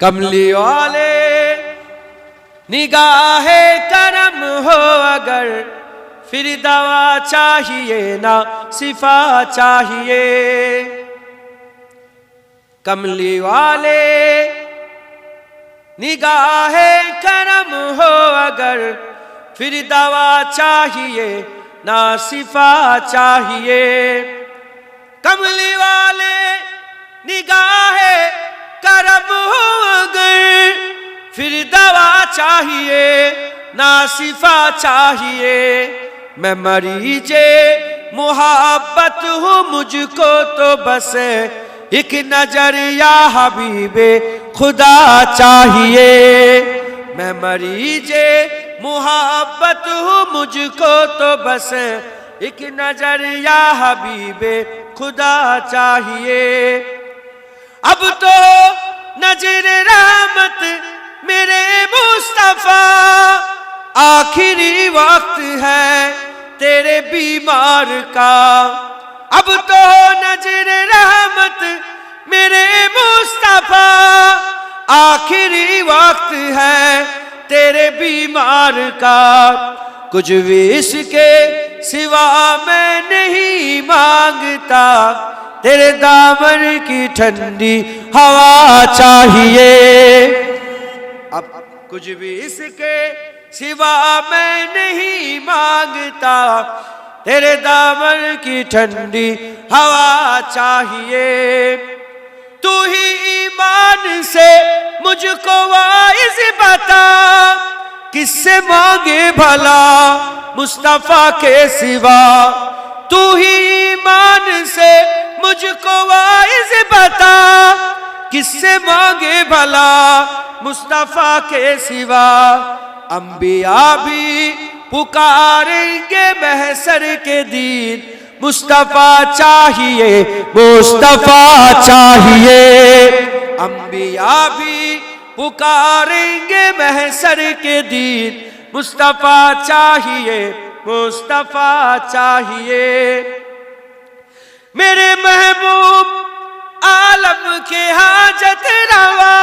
کملی والے نگاہ کرم ہو اگر پھر دوا چاہیے نہ شفا چاہیے. کملی والے نگاہ کرم ہو اگر پھر دوا چاہیے نہ شفا چاہیے. کملی والے نگاہ کرم ہو اگر پھر دوا چاہیے نہ شفا چاہیے. میں مریض محبت ہوں مجھ کو تو بس ایک نظر یا حبیب خدا چاہیے. میں مریض محبت ہوں مجھ کو تو بس ایک نظر یا حبیب خدا چاہیے. اب تو نظر رحمت میرے مصطفیٰ آخری وقت ہے تیرے بیمار کا. اب تو نظر رحمت میرے مصطفیٰ آخری وقت ہے تیرے بیمار کا. کچھ بھی اس کے سوا میں نہیں مانگتا تیرے دامن کی ٹھنڈی ہوا چاہیے. اب کچھ بھی اس کے سوا میں نہیں مانگتا تیرے دامن کی ٹھنڈی ہوا چاہیے. تو ہی ایمان سے مجھ کو واعظ بتا کس سے مانگے بھلا مصطفیٰ کے سوا. تو ہی ایمان سے مجھ کو واعظ بتا کس سے مانگے بھلا مصطفیٰ کے سوا. انبیاء بھی پکاریں گے محشر کے دن مصطفیٰ چاہیے مصطفیٰ چاہیے. انبیاء بھی پکاریں گے محشر کے دن مصطفیٰ چاہیے مصطفیٰ چاہیے. میرے محبوب عالم کے حاجت روا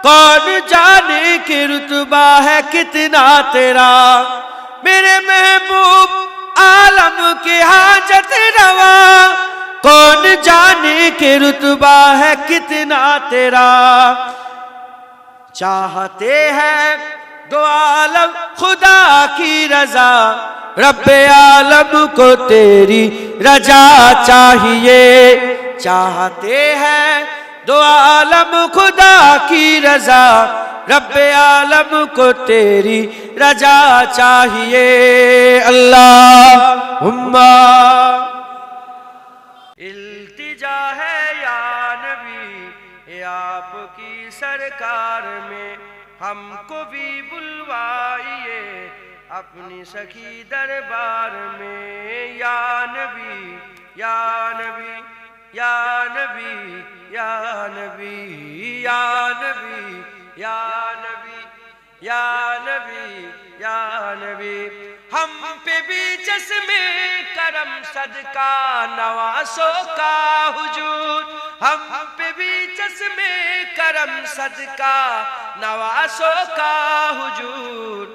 کون جانے کہ رتبہ ہے کتنا تیرا. میرے محبوب عالم کے حاجت روا کون جانے کہ رتبہ ہے کتنا تیرا. چاہتے ہیں دو عالم خدا کی رضا رب عالم کو تیری رجا چاہیے. چاہتے ہیں دو عالم خدا کی رضا رب عالم کو تیری رجا چاہیے. اللہم التجا ہے یا نبی آپ کی سرکار میں ہم کو بھی بلوائیے اپنی سخی دربار میں. یا نبی یا نبی یا نبی یا نبی یا نبی یا نبی یا نبی یا نبی. ہم پہ بھی چشمے کرم صدقہ نواسوں کا حضور. ہم پہ بھی چشمے کرم صدقہ نواسوں کا حضور.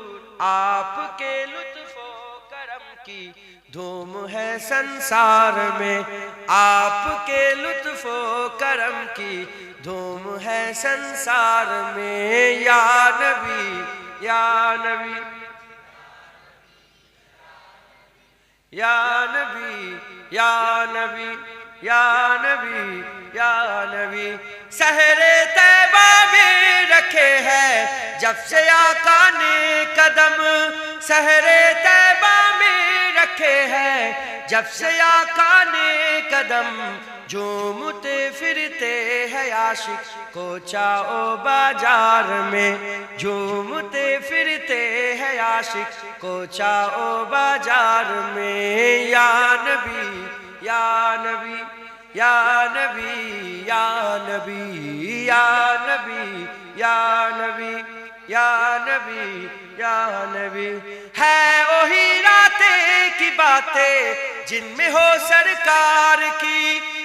آپ کے لطف و کرم کی دھوم ہے سنسار میں. آپ کے لطف و کرم کی دھوم ہے سنسار میں. یا نبی یا نبی یا نبی یا نبی یا نبی یا نبی. سحر طیبہ میں رکھے ہیں جب سے آقا نے قدم. سحر طیبہ میں رکھے ہیں جب سے آقا نے قدم. جھومتے پھرتے ہیں عاشق کوچہ و بازار میں. جھومتے پھرتے ہیں عاشق کوچہ و بازار میں. یا نبی یا نبی یا نبی یا نبی یا نبی یا نبی یا نبی یا نبی. ہے وہی راتیں کی باتیں جن میں ہو سرکار کی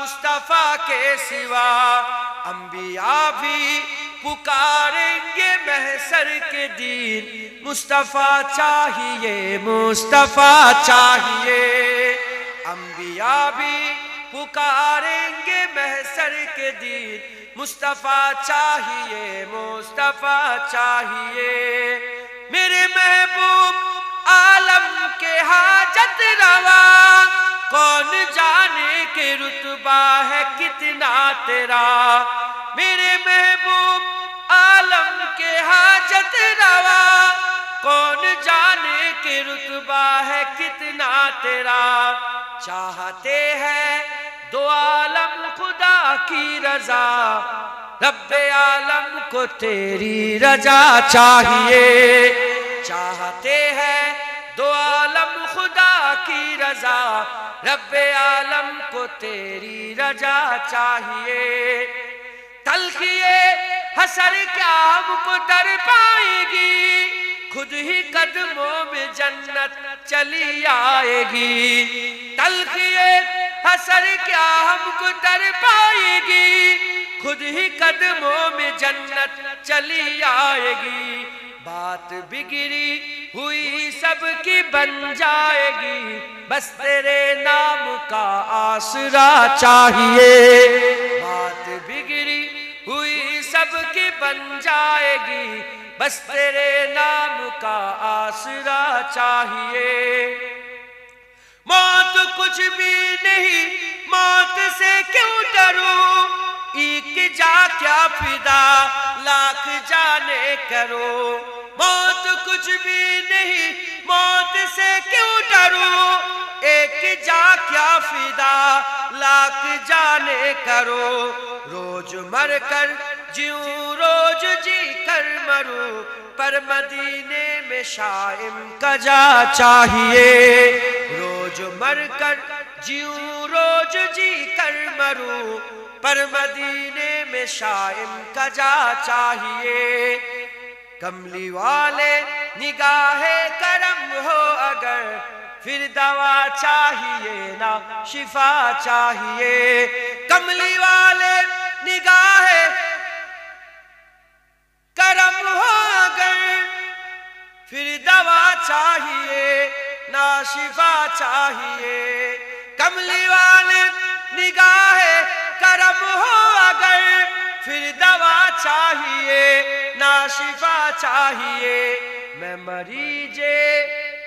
मुस्तफा के सिवा अंबिया भी पुकारेंगे महशर के दिन मुस्तफा चाहिए मुस्तफा चाहिए अंबिया भी पुकारेंगे महशर के दिन मुस्तफा चाहिए मुस्तफा चाहिए मेरे महबूब आलम के हाजत रवा कौन जाने के रुतबा है कितना तेरा मेरे महबूब आलम के हाजत रवा कौन जाने के रुतबा है कितना तेरा चाहते हैं दो आलम खुदा की रजा रब्बे आलम को तेरी रजा चाहिए चाहते हैं दो आलम खुदा की रजा रब्बे आलम को तेरी रजा चाहिए तलखिए हसर क्या हमको डर पाएगी खुद ही कदमों में जन्नत चली आएगी तलखिए हसर क्या हमको डर पाएगी खुद ही कदमों में जन्नत चली आएगी बात बिगड़ी हुई सबकी बन जाएगी बस तेरे नाम का आसरा चाहिए बात बिगड़ी हुई सबकी बन जाएगी बस तेरे नाम का आसरा चाहिए मौत कुछ भी नहीं मौत से क्यों डरूं एक जा क्या फिदा लाख जाने करो मौत कुछ भी नहीं मौत से क्यों डरूं एक जा क्या फिदा लाख जाने करो रोज मर कर जीऊं रोज जी कर मरूं पर मदीने में शाइम कजा चाहिए रोज मर कर जीऊं रोज जी कर मरूं पर मदीने में शाइम कजा चाहिए कमली वाले निगाहे करम हो अगर फिर दवा चाहिए ना शिफा चाहिए कमली वाले निगाहे करम हो अगर फिर दवा चाहिए ना शिफा चाहिए कमली वाले निगाहे करम हो अगर फिर दवा चाहिए ना शिफा चाहिए मैं मरीजे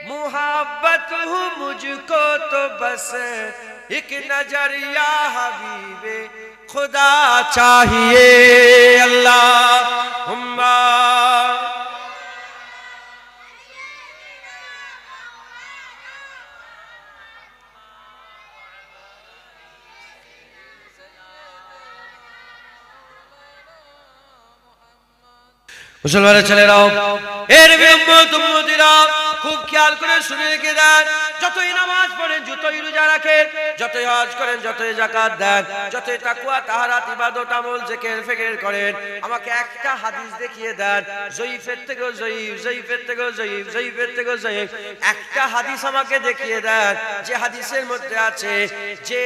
मुहब्बत हूँ मुझको तो बस एक नजरिया हबीबे खुदा चाहिए अल्लाहुम्मा मुसलमान चले रहो খুব খেয়াল করে শুনে রেখে দেন যতই নামাজ পড়েন যতই রোজা রাখেন যতই হজ করেন যতই যাকাত দেন যতই তাকওয়া তাহারাত ইবাদত আমল জিকির ফিকির করেন আমাকে একটা হাদিস দেখিয়ে দেন জয়ীফের থেকেও জয়ীফ জয়ীফের থেকেও জয়ীফ জয়ীফের থেকেও জয়ীফ একটা হাদিস আমাকে দেখিয়ে দেন যে হাদিসের মধ্যে আছে যে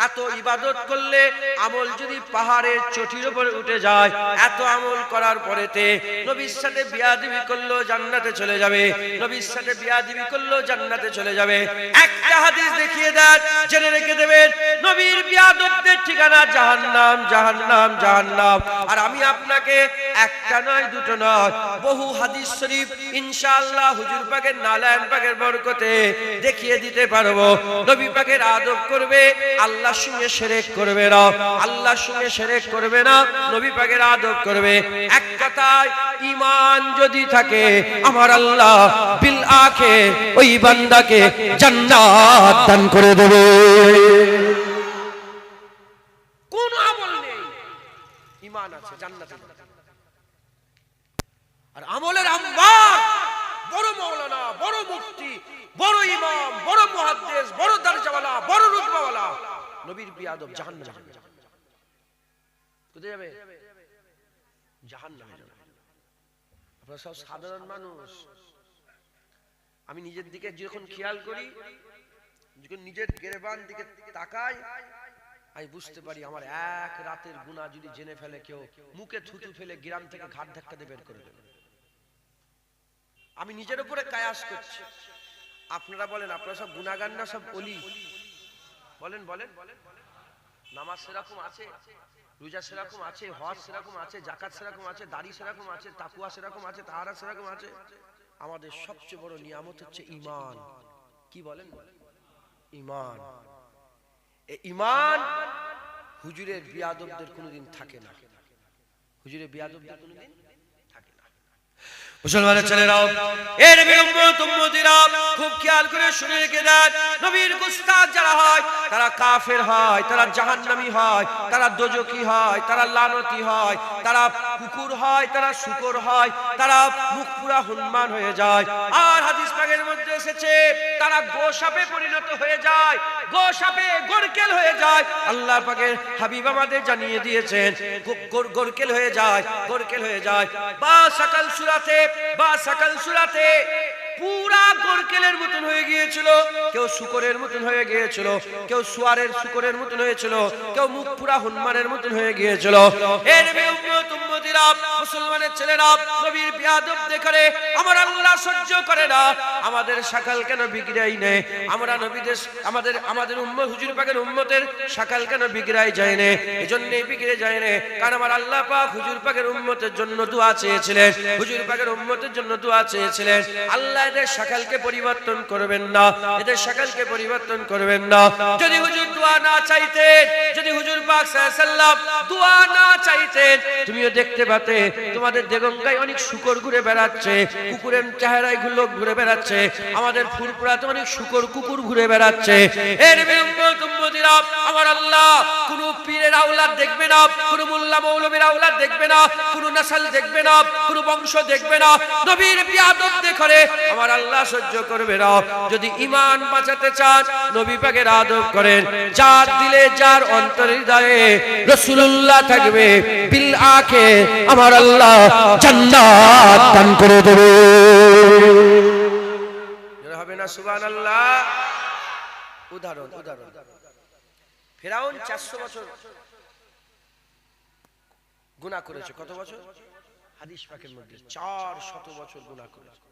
এত ইবাদত করলে আমল যদি পাহাড়ের চটির উপরে উঠে যায় এত আমল করার পরেতে নবীর সাথে বিয়াদবি করলেও জান্নাতে চলে যাবে নবীর সাথে বিয়াদবি করলেও জান্নাতে চলে যাবে একটা হাদিস দেখিয়ে দেন জেনে রেখে দেবেন নবীর বিয়াদবদের ঠিকানা জাহান্নাম জাহান্নাম জাহান্নাম আর আমি আপনাকে একটা নয় দুটো নয় বহু হাদিস শরীফ ইনশাআল্লাহ হুজুর পাকের নালায়েন পাকের বরকতে দেখিয়ে দিতে পারবো নবী পাকের আদব করবে আল্লাহর সঙ্গে শিরক করবে না আল্লাহর সঙ্গে শিরক করবে না নবী পাকের আদব করবে এক কথায় ঈমান যদি থাকে আমার আল্লাহ বিল আখির ওই বান্দাকে জান্নাত দান করে দেবে কোন আমল নেই ঈমান আছে জান্নাতে আর আমলের আম্বার বড় মাওলানা বড় মুফতি বড় ইমাম বড় মুহাদ্দিস বড় দরজাওয়ালা বড় রুতবাওয়ালা নবীর বিয়াদব জাহান্নামে কোথায় যাবে জাহান্নামে যাবে আপনারা সব সাধারণ মানুষ আমি নিজের দিকে যখন খেয়াল করি যখন নিজের গেরেবান দিকে তাকাই আমি বুঝতে পারি আমার এক রাতের গুনাহ যদি জেনে ফেলে কেউ, মুখে থুতু ফেলে গ্রাম থেকে ঘাট ধাক্কা দিয়ে বের করে দেবে। আমি নিজের উপরে কায়াস করছি। আপনারা বলেন, আপনারা সব গুনাহগার না সব ওলি? বলেন বলেন। নামাজ সেরকম আছে, রোজা সেরকম আছে, হজ সেরকম আছে, যাকাত সেরকম আছে, দাড়ি সেরকম আছে, তাকওয়া সেরকম আছে, তাহারা সেরকম আছে। আমাদের সবচেয়ে বড় নিয়ামত হচ্ছে ঈমান। কি বলেন? ঈমান। এই ঈমান হুজুরের বিয়াদবদের কোনোদিন থাকে না। হুজুরের বিয়াদবদের কোনোদিন থাকে না। মুসলমানের ছেলেরাও, এই নবীর উম্মত উম্মতিরা খুব খেয়াল করে শুনে রেখে দেন, নবীর গুস্তাখ যারা হয় তারা কাফের হয়, তারা জাহান্নামী হয়, তারা দোজখী হয়, তারা লানতি হয়, তারা কুকুর হয়, তারা শূকর হয়, তারা মুখ পুরা হনুমান হয়ে যায়। আর হাদিস পাকের মধ্যে এসেছে তারা গোসাপে পরিণত হয়ে যায়, গোসাপে গরকেল হয়ে যায়। আল্লাহ পাকের হাবিব আমাদের জানিয়ে দিয়েছেন গরকেল হয়ে যায়, গরকেল হয়ে যায়। বা সাকাল সূরাতে পুরা গরকেলের মতন হয়ে গিয়েছিল, কেউ শুকরের মতন হয়ে গিয়েছিল, কেউ শুকরের মতন হয়েছিল, কেউ মুখ পুরা হনুমানের মতন হয়ে গিয়েছিল। এই নবীর উম্মত উম্মতিরা, মুসলমানের ছেলেরা নবীর বিয়াদব দেখে আমার আল্লাহ সহ্য করে না। আমাদের শাকাল কেন বিগড়াই নেই? আমরা নবীদের আমাদের উম্মত হুজুর পাকের উম্মতের শাকাল কেন বিগড়াই যায় না? এজন্যই বিগড়ে যায় না, কারণ আমার আল্লাহ পাক হুজুর পাকের উম্মতের জন্য দোয়া চেয়েছিলেন, হুজুর পাকের উম্মতের জন্য দোয়া চেয়েছিলেন। আল্লাহ এদের শাকালকে পরিবর্তন করবেন না, এদের শাকালকে পরিবর্তন করবেন না। যদি হুজুর দোয়া না চাইতেন, যদি হুজুর পাক সাল্লাল্লাহু আলাইহি ওয়াসাল্লাম দোয়া না চাইতেন, তুমিও দেখতে পেতে তোমাদের দেগঙ্গায় অনেক শুকর ঘুরে বেড়াচ্ছে, কুকুরের চেহারায় লোক ঘুরে বেড়াচ্ছে, আমাদের ফুরপুরাতে অনেক শুকর কুকুর ঘুরে বেড়াচ্ছে। এর উম্মত উম্মতিরা, আমার আল্লাহ কোন পীরের আওলাদ দেখবে না, কোন মোল্লা মৌলবীর আওলাদ দেখবে না, কোন নসল দেখবে না, কোন বংশ দেখবে না। নবীর বিয়াদব দেখে আমার আল্লাহ সহ্য করবে না। যদি ঈমান বাঁচাতে চান, নবী পাকের আদব করেন। যার দিলে, যার অন্তরের হৃদয়ে রাসূলুল্লাহ থাকবে, বিল আখির আমার আল্লাহ জান্নাত দান করে দেবে। যারা হবে না সুবহানাল্লাহ। উদাহরণ ফিরআউন 400 বছর গুনাহ করেছে। কত বছর? হাদিস পাকের মধ্যে 400 বছর গুনাহ করেছে।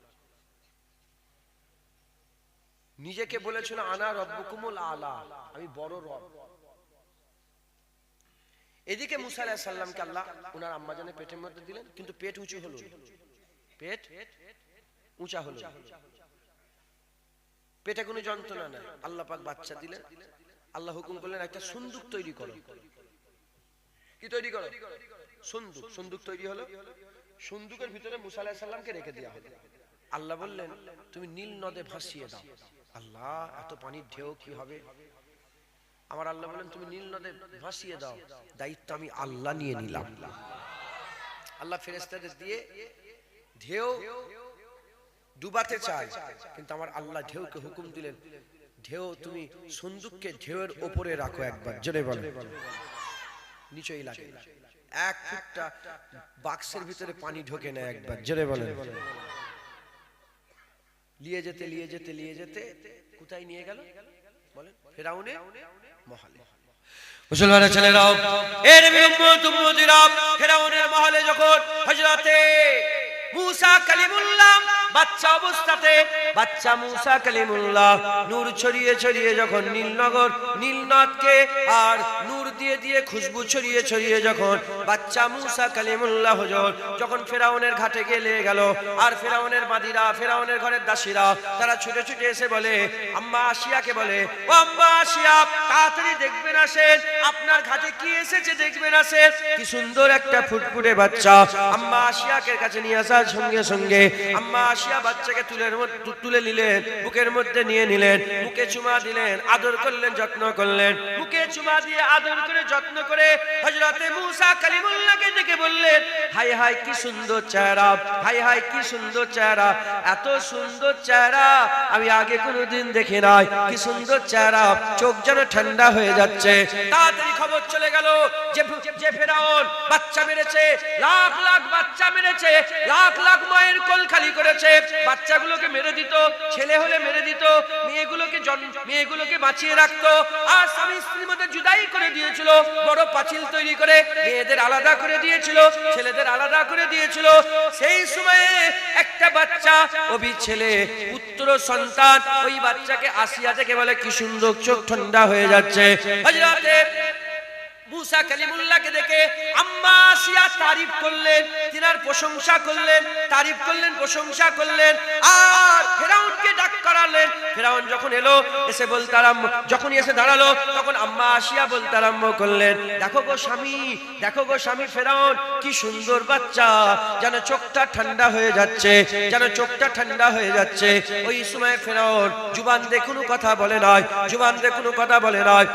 নিজেকে বলেছিল আনা রব্বুকুমুল আলা, আমি বড় রব। এদিকে মুসা আলাইহিস সালামকে আল্লাহ ওনার আম্মাজানের পেটের মধ্যে দিলেন, কিন্তু পেট উঁচু হলো, পেট উঁচা হলো, পেটে কোনো যন্ত্রণা নাই। আল্লাহ পাক বাচ্চা দিলেন। আল্লাহ হুকুম করলেন একটা সন্দুক তৈরি করো। কি তৈরি করো? সন্দুক। সন্দুক তৈরি হলো, সন্দুকের ভিতরে মুসা আলাইহিস সালামকে রেখে দেওয়া হলো। আল্লাহ বললেন তুমি নীল নদে ভাসিয়ে দাও। আল্লাহ, এত পানির ঢেউ কি হবে? আমার আল্লাহ বলেন তুমি নীল নদে ভাসিয়ে দাও, দায়িত্ব আমি আল্লাহ নিয়ে নিলাম। আল্লাহ ফেরেশতাদের দিয়ে ঢেউ ডুবাতে চায়, কিন্তু আমার আল্লাহ ঢেউকে হুকুম দিলেন ঢেউ তুমি সন্দুককে ঢেউয়ের উপরে রাখো। একবার জোরে বলেন, নিচেই লাগে। এক ফুটটা বাক্সের ভিতরে পানি ঢোকে না। একবার জোরে বলেন। নিয়ে যেতে কোথায় নিয়ে গেল বলেন? ফেরাউনের মহলে। মুসলমানের ছেলেরাও, এর নবীর উম্মত উম্মতিরা, ফেরাউনের মহলে যখন হযরতে মুসা কালিমুল্লাহ বাচ্চা অবস্থাতে, বাচ্চা মুসা কালিমুল্লাহ নূর ছড়িয়ে যখন নীলনদকে আর নূর দিয়ে খুশবু ছড়িয়ে যখন বাচ্চা মুসা কালিমুল্লাহ হুজুর যখন ফেরাউনের ঘাটে গেল, আর ফেরাউনের বাদীরা, ফেরাউনের ঘরের দাসীরা তারা ছুটে এসে বলে, আম্মা আসিয়াকে বলে, ও আম্মা আসিয়া, তাড়াতাড়ি দেখবেন আসেন, আপনার ঘাটে কি এসেছে দেখবেন আসেন। কি সুন্দর একটা ফুটফুটে বাচ্চা। আম্মা আসিয়াকে কাছে নিয়ে আসার সঙ্গে আম্মা আসিয়া বাচ্চাকে তুলে নিলেন, বুকের মধ্যে নিয়ে নিলেন, মুখে চুমা দিলেন, আদর করলেন, যত্ন করলেন। মুখে চুমা দিয়ে আদর করে যত্ন করে হযরতে মুসা কালিমুল্লাহকে দেখে বললেন, হাই হাই কি সুন্দর চেহারা, হাই হাই কি সুন্দর চেহারা, এত সুন্দর চেহারা আমি আগে কোনোদিন দেখি নাই। কি সুন্দর চেহারা, চোখ যেন ঠান্ডা হয়ে যাচ্ছে। তাড়াতাড়ি খবর চলে গেল যে ফেরাউন বাচ্চা মেরেছে, লাখ লাখ বাচ্চা মেরেছে, লাখ লাখ মায়ের কোল খালি করেছে, বাচ্চাগুলোকে মেরে দিত, ছেলে হলে মেরে দিত, মেয়েগুলোকে বাঁচিয়ে রাখতো, আর স্বামী স্ত্রীর মধ্যে জুদাই করে দিয়েছে। দিয়েছিল, বড় পাঁচিল তৈরি করে মেয়েদের আলাদা করে দিয়েছিল, ছেলেদের আলাদা করে দিয়েছিল। সেই সময়ে একটা বাচ্চা অবি ছেলে পুত্র সন্তান, ওই বাচ্চাকে আসিয়া থেকে বলে কি সুন্দর চোখ ঠান্ডা হয়ে যাচ্ছে। হযরতে মুসা কালিমুল্লাহকে দেখে আম্মা আসিয়া তারিফ করলেন, তিনার প্রশংসা করলেন, তারিফ করলেন, প্রশংসা করলেন। আর ফেরাউনকে ডাক করালেন। ফেরাউন যখন এলো, এসে বলতে আরম্ভ, যখনই এসে দাঁড়ালো তখন আম্মা আসিয়া বলতে আরম্ভ করলেন, দেখো গো স্বামী, দেখো গো স্বামী ফেরাউন, কি সুন্দর বাচ্চা, যেন চোখটা ঠান্ডা হয়ে যাচ্ছে, যেন চোখটা ঠান্ডা হয়ে যাচ্ছে। ওই সময় ফেরাউন জুবান দিয়ে কোনো কথা বলে নয়, জুবান দিয়ে কোনো কথা বলে নয়,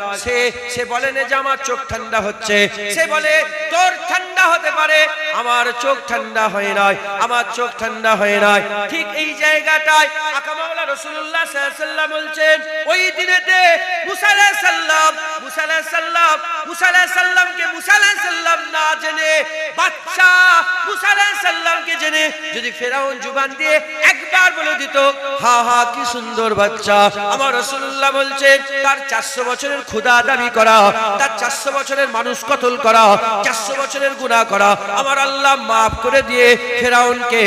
সে বলে না যে আমার চোখ ঠান্ডা হচ্ছে, সে বলে তোর ঠান্ডা হতে পারে, আমার চোখ ঠান্ডা হয় নাই, আমার চোখ ঠান্ডা হয় নাই। ঠিক এই জায়গাটায় আকা মাওলা রাসূলুল্লাহ সাল্লাল্লাহু আলাইহি ওয়াসাল্লাম বলছেন, ওই দিনেতে মুসা আলাইহিস সালাম, মুসা আলাইহিস সালাম, মুসা আলাইহিস সালামকে মুসা আলাইহিস সালাম না জেনে, বাচ্চা মুসা আলাইহিস সালামকে জেনে যদি ফেরাউন জুবান দিয়ে একবার বলে দিত হা হা কি সুন্দর বাচ্চা, আমার রাসূলুল্লাহ বলছেন তার 400 বছরের খোদা দাবি করা, তার 400 বছরের মানুষ কতল করা, 400 বছরের গুনাহ করা আমার আল্লাহ maaf করে দিয়ে ফেরাউনকে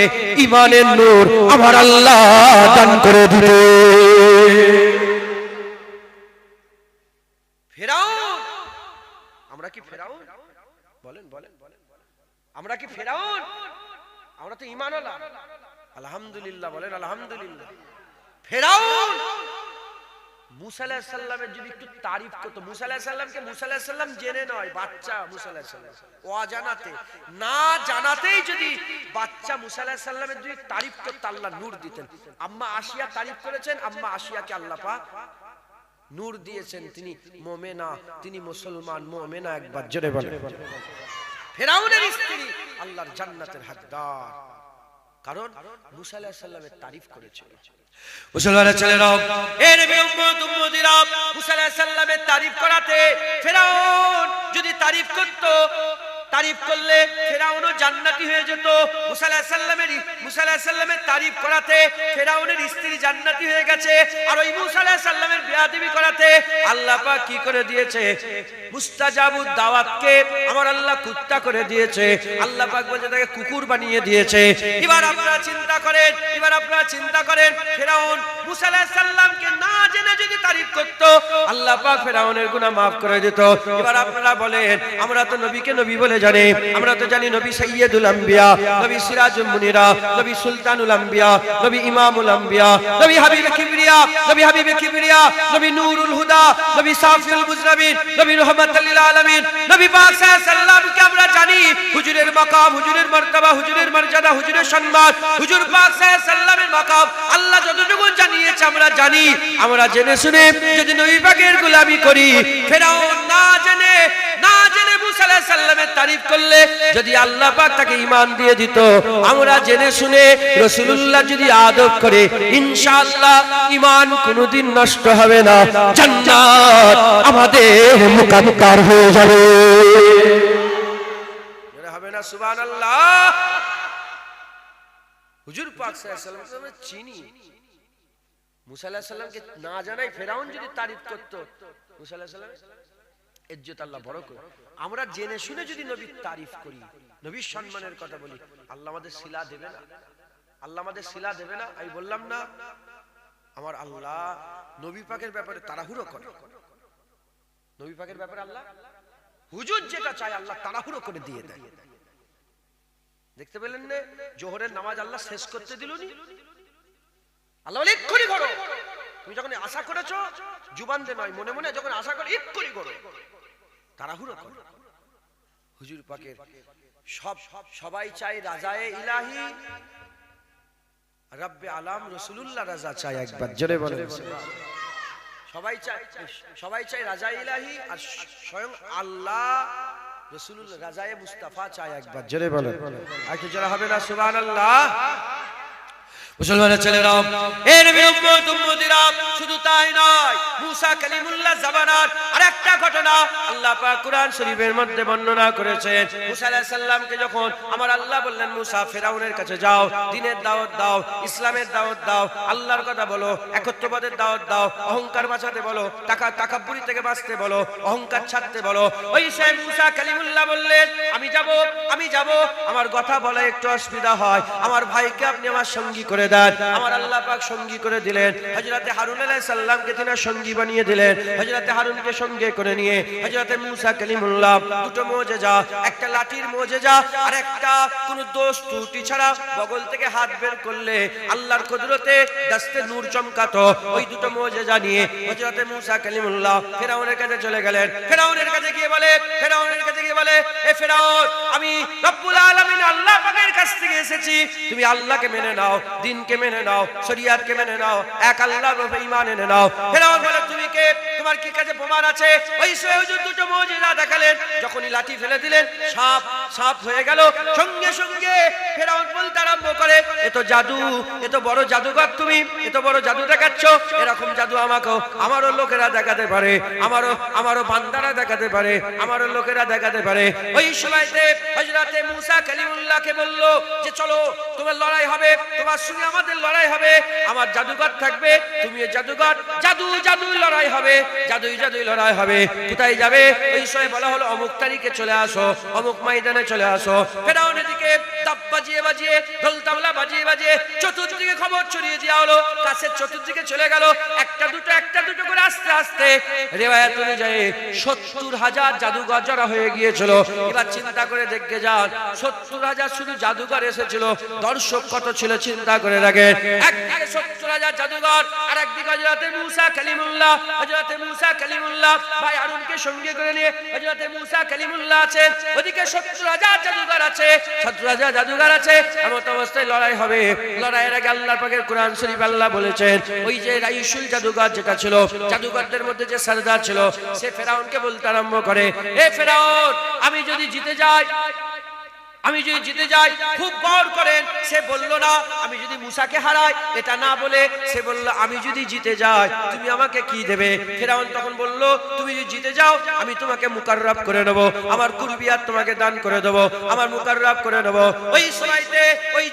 ঈমানের নূর আমার আল্লাহ দান করে দিতে। ফেরাউন, আমরা কি ফেরাউন? বলেন বলেন বলেন, আমরা কি ফেরাউন? আমরা তো ঈমানওয়ালা। আলহামদুলিল্লাহ বলেন আলহামদুলিল্লাহ। ফেরাউন মুসা আলাইহিস সালামের যদি একটু তারিফ করতো, মুসা আলাইহিস সালামকে মুসা আলাইহিস সালাম জেনে নয়, বাচ্চা মুসা আলাইহিস সালাম অজানাতে, না জানাতেই যদি বাচ্চা মুসা আলাইহিস সালামের যদি তারিফ করতো আল্লাহ নূর দিতেন। আম্মা আসিয়া তারিফ করেছেন, আম্মা আসিয়াকে আল্লাহ পাক নূর দিয়েছেন, তিনি মুমিনা, তিনি মুসলমান মুমিনা। একবার জোরে বলেন। ফেরাউনের স্ত্রী আল্লাহর জান্নাতের হকদার, কারণ মুসা আলাইহিস সালামের তারিফ করেছিল। মুসলমানের ছেলেরাও, এর নবী উম্মত উম্মতিরা, মুসা আলাইহিস সালামের তারিফ করাতে ফেরাউন যদি তারিফ করত, তারিফ করলে ফেরাউনও জান্নাতি হয়ে যেত। মুসা আলাইহিস সালামের তারিফ করাতে ফেরাউনের স্ত্রী জান্নাতি হয়ে গেছে। আর ওই মুসা আলাইহিস সালামের বেয়াদবি করাতে আল্লাহ পাক কি করে দিয়েছে? মুস্তাজাবুদ দাওয়াতকে আমার আল্লাহ কুত্তা করে দিয়েছে। আল্লাহ পাক বলে তাকে কুকুর বানিয়ে দিয়েছে। এবার আপনারা চিন্তা করেন, এবার আপনারা চিন্তা করেন, ফেরাউন মুসা আলাইহিস সালামকে না জেনে যদি তারিফ করত, আল্লাহ পাক ফেরাউনের গুনাহ maaf করে দিত। এবার আপনারা বলেন, আমরা তো নবীকে নবী বলে জানি, আমরা তো জানি নবী সাইয়্যিদুল আম্বিয়া, নবী সিরাজুল মুনিরা, নবী সুলতানুল আম্বিয়া, নবী ইমামুল আম্বিয়া, নবী হাবিবে কিবরিয়া, নবী হাবিবে কিবরিয়া, নবী নূরুল হুদা, নবী সাফিউল মুজরাবিন, নবী রাহমাতুল লিল আলামিন, নবী পাক সাল্লাল্লাহু আলাইহি সাল্লামকে আমরা জানি হুজুরের মাকাম, হুজুরের মার্তবা, হুজুরের মর্যাদা, হুজুরের সম্মান, হুজুর পাক সাল্লাল্লাহু আলাইহি সাল্লামের মাকাম আল্লাহ যতটুকু জানিয়েছে আমরা জানি। আমরা জেনে শুনে যদি নবী পাকের গোলামি করি, ফেরাউন না জেনে মুসা আলাইহিস সালামের তারিফ করলে যদি আল্লাহ পাক তাকে ঈমান দিয়ে দিত, আমরা জেনে শুনে রাসূলুল্লাহ যদি আদব করে, ইনশাআল্লাহ ঈমান কোনোদিন নষ্ট হবে না, জান্নাত আমাদের মুকাদ্দার হয়ে যাবে। এর হবে না সুবহানাল্লাহ। হুজুর পাক সাল্লাল্লাহু আলাইহি ওয়াসাল্লাম আমরা চিনি, মুসা আলাইহিস সালামকে না জানাই ফেরাউন যদি তারিফ করত, মুসা আলাইহিস সালাম ইজ্জত আল্লাহ বড় করে। আমরা জেনে শুনে যদি নবীর তারিফ করি, নবীর সম্মানের কথা বলি, আল্লাহ আমাদের শিলা দেবে না? আল্লাহ আমাদের শিলা দেবে না? আমি বললাম না আমার আল্লাহ নবী পাকের ব্যাপারে তাড়াহুড়ো করে। নবী পাকের ব্যাপারে আল্লাহ হুজুর যেটা চায় আল্লাহ তাড়াহুড়ো করে দিয়ে দেয়। দেখতে পেলেন না, জোহরের নামাজ আল্লাহ শেষ করতে দিলনি, আল্লাহ বলে এক্ষুনি করো। তুমি যখন আশা করেছো জুবান দিয়ে নয়, মনে মনে যখন আশা করো এক্ষুনি করো, তাড়াহুড়ো করো। হুজুর পাকের সবাই চাই রাজায়ে ইলাহি, রব্বে আলাম রাসূলুল্লাহ রাজা চাই। একবার জোরে বলেন। সবাই চাই রাজায়ে ইলাহি, আর স্বয়ং আল্লাহ রাসূলুল্লাহ রাজায়ে মুস্তাফা চাই। একবার জোরে বলেন। আর কি জোরে হবে না সুবহানাল্লাহ। মুসলমানের ছেলেরা, এর উম্মত উম্মতিরা, শুধু তাই নয়, মুসা কালিমুল্লাহ জামানার আরেকটা ঘটনা আল্লাহ পাক কুরআন শরীফের মধ্যে বর্ণনা করেছেন। মুসা আলাইহিস সালামকে যখন আমার আল্লাহ বললেন, মুসা ফেরাউনের কাছে যাও, দ্বীনের দাওয়াত দাও, ইসলামের দাওয়াত দাও, আল্লাহর কথা বলো, একত্ববাদের দাওয়াত দাও, অহংকার বাঁচাতে বলো, তাকাব্বুরি থেকে বাঁচতে বলো, অহংকার ছাড়তে বলো। ওই সেই মুসা কালিমুল্লাহ বললেন, আমি যাব, আমার কথা বলা একটু অসুবিধা হয়, আমার ভাইকে আপনি আমার সঙ্গী করে দেন। আমার আল্লাহ পাক সঙ্গী করে দিলেন, হযরতে হারুন আলাইহিস সালামকে তিনি সঙ্গী বানিয়ে দিলেন। হযরতে হারুনকে সঙ্গে করে নিয়ে হযরতে মুসা কালিমুল্লাহ দুটো মুজিজা, একটা লাঠির মুজিজা আর একটা কোনো দোষ ত্রুটি ছাড়া বগল থেকে হাত বের করলে আল্লাহর কুদরতে দস্তে নূর চমকাতো। ওই দুটো মুজিজা নিয়ে হযরতে মুসা কালিমুল্লাহ ফেরাউনের কাছে চলে গেলেন। ফেরাউনের কাছে গিয়ে বলে, এ ফেরাউন, আমি রব্বুল আলামিন আল্লাহ পাকের কাছ থেকে এসেছি, তুমি আল্লাহকে মেনে নাও, দ্বীনকে মেনে নাও, শরীয়তকে মেনে নাও, এক আল্লাহর উপর ঈমান এনে নাও। ফেরাউন বলে, তুমি কে? তোমার কি কাছে প্রমাণ আছে? ওই হুজুর দুটো মুজিজা দেখালেন। যখনই লাঠি ফেলে দিলেন, সাপ হয়ে গেল। সঙ্গে সঙ্গে ফেরাউন বলতে আরম্ভ করে, এ তো জাদু, এ তো বড় জাদুকর, তুমি এত বড় জাদু দেখাচ্ছ, এরকম জাদু আমারও লোকেরা দেখাতে পারে, আমারও বান্দারা দেখাতে পারে, আমারও লোকেরা দেখাতে পারে। ওই সময়তে হযরতে মুসা কালিমুল্লাহকে বলল যে চলো, তোমার লড়াই হবে, তোমার সঙ্গে আমাদের লড়াই হবে, আমার জাদুকর থাকবে, তুমি জাদুকর, জাদুই লড়াই হবে, জাদুই লড়াই হবে। কোথায় যাবে? ওই সময় বলা হলো, অমুক তারিখে চলে আসো, অমুক ময়দানে চলে আসো। ফেরাউন এদিকে তাপ বাজিয়ে ঢোল তাবলা বাজিয়ে চতুর্দিকে খবর ছড়িয়ে দেওয়া হলো। কাছের চতুর্দিকে চলে গেল, একটা দুটো করে আস্তে আস্তে রিওয়ায়াত অনুযায়ী ৭০,০০০ জাদুকর জড়ো হয়ে গিয়েছিল। এবার চিন্তা করে দেখে যান, ৭০,০০০ শুধু জাদুকর এসেছিল, দর্শক কত ছিল চিন্তা করে রাখেন। একদিকে ৭০,০০০ জাদুকর, আর একদিকে হযরতে মুসা কালিমুল্লাহ ভাই হারুনকে সঙ্গে করে নিয়ে হযরতে মুসা কালিমুল্লাহ আছেন, ওদিকে ৭০,০০০ জাদুকর আছে, ৭০,০০০ জাদুকর আছে। এমন অবস্থায় লড়াই হবে। লড়াইয়ের আগে আল্লাহ পাকের কোরআন শরীফ আল্লাহ বলেছেন, ওই যে রাইসুল জাদুকর যেটা ছিল, জাদুকরদের মধ্যে যে সরদার ছিল, সে ফেরাউনকে বলতে আরম্ভ করে, এ ফেরাউন, আমি যদি জিতে যাই, খুব গৌর করেন। সে বলল না আমি যদি মুসাকে হারাই, এটা না বলে সে বলল আমি যদি জিতে যাই তুমি আমাকে কি দেবে? ফেরাউন তখন বলল, তুমি যদি জিতে যাও আমি তোমাকে মুকাররব করে নেব, আমার কুরবিয়াত তোমাকে দান করে দেব, আমার মুকাররব করে নেব। ওই সময়তে ওই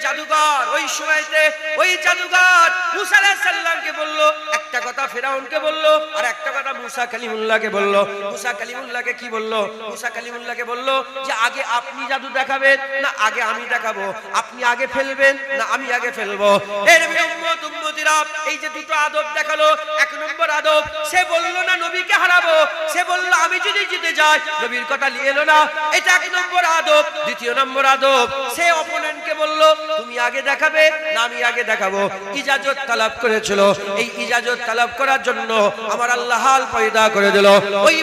জাদুকর মুসা আলাইহিস সালামকে বলল একটা কথা, ফেরাউনকে বলল আর একটা কথা মুসা কালিমুল্লাহকে বলল। মুসা কালিমুল্লাহকে কি বলল? মুসা কালিমুল্লাহকে বলল যে আগে আপনি জাদু দেখাবেন না আগে আমি দেখাবো? আপনি আগে ফেলবেন না আমি আগে ফেলবো? এর উম্মত উম্মতিরা, এই যে দুটো আদব দেখালো, এক নম্বর আদব, সে বলল না নবীকে হারাবো, সে বলল আমি যদি জিতে যাই, নবীর কথা নিয়ে এলো না, এটা এক নম্বর আদব। দ্বিতীয় নম্বর আদব, সে অপোনেন্টকে বলল তুমি আগে দেখাবে না আমি আগে দেখাবো। ইজাজত তালাব করেছিল, এই ইজাজত তালাব করার জন্য আমার আল্লাহ হাল পয়দা করে দিল। ওই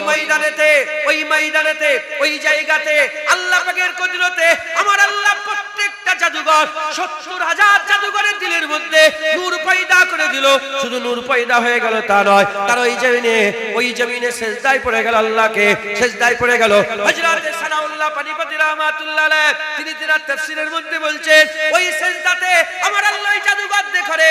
ময়দানেতে ওই জায়গাতে আল্লাহ পাকের কুদরতে আমার আল্লাহ প্রত্যেকটা জাদুকর ৭০,০০০ জাদুকরের দিলের মধ্যে নূর পয়দা করে দিল। শুধু নূর পয়দা হয়ে গেল তা নয়, তার ওই জমিনে সেজদায় পড়ে গেল, আল্লাহকে সেজদায় পড়ে গেল। হযরত সানাউল্লাহ পানিপতি রাহমাতুল্লাহ আলাইহি তিনি তার তাফসীরের মধ্যে বলছেন, ওই সেজদাতে আমার আল্লাহ ওই জাদুকরদের করে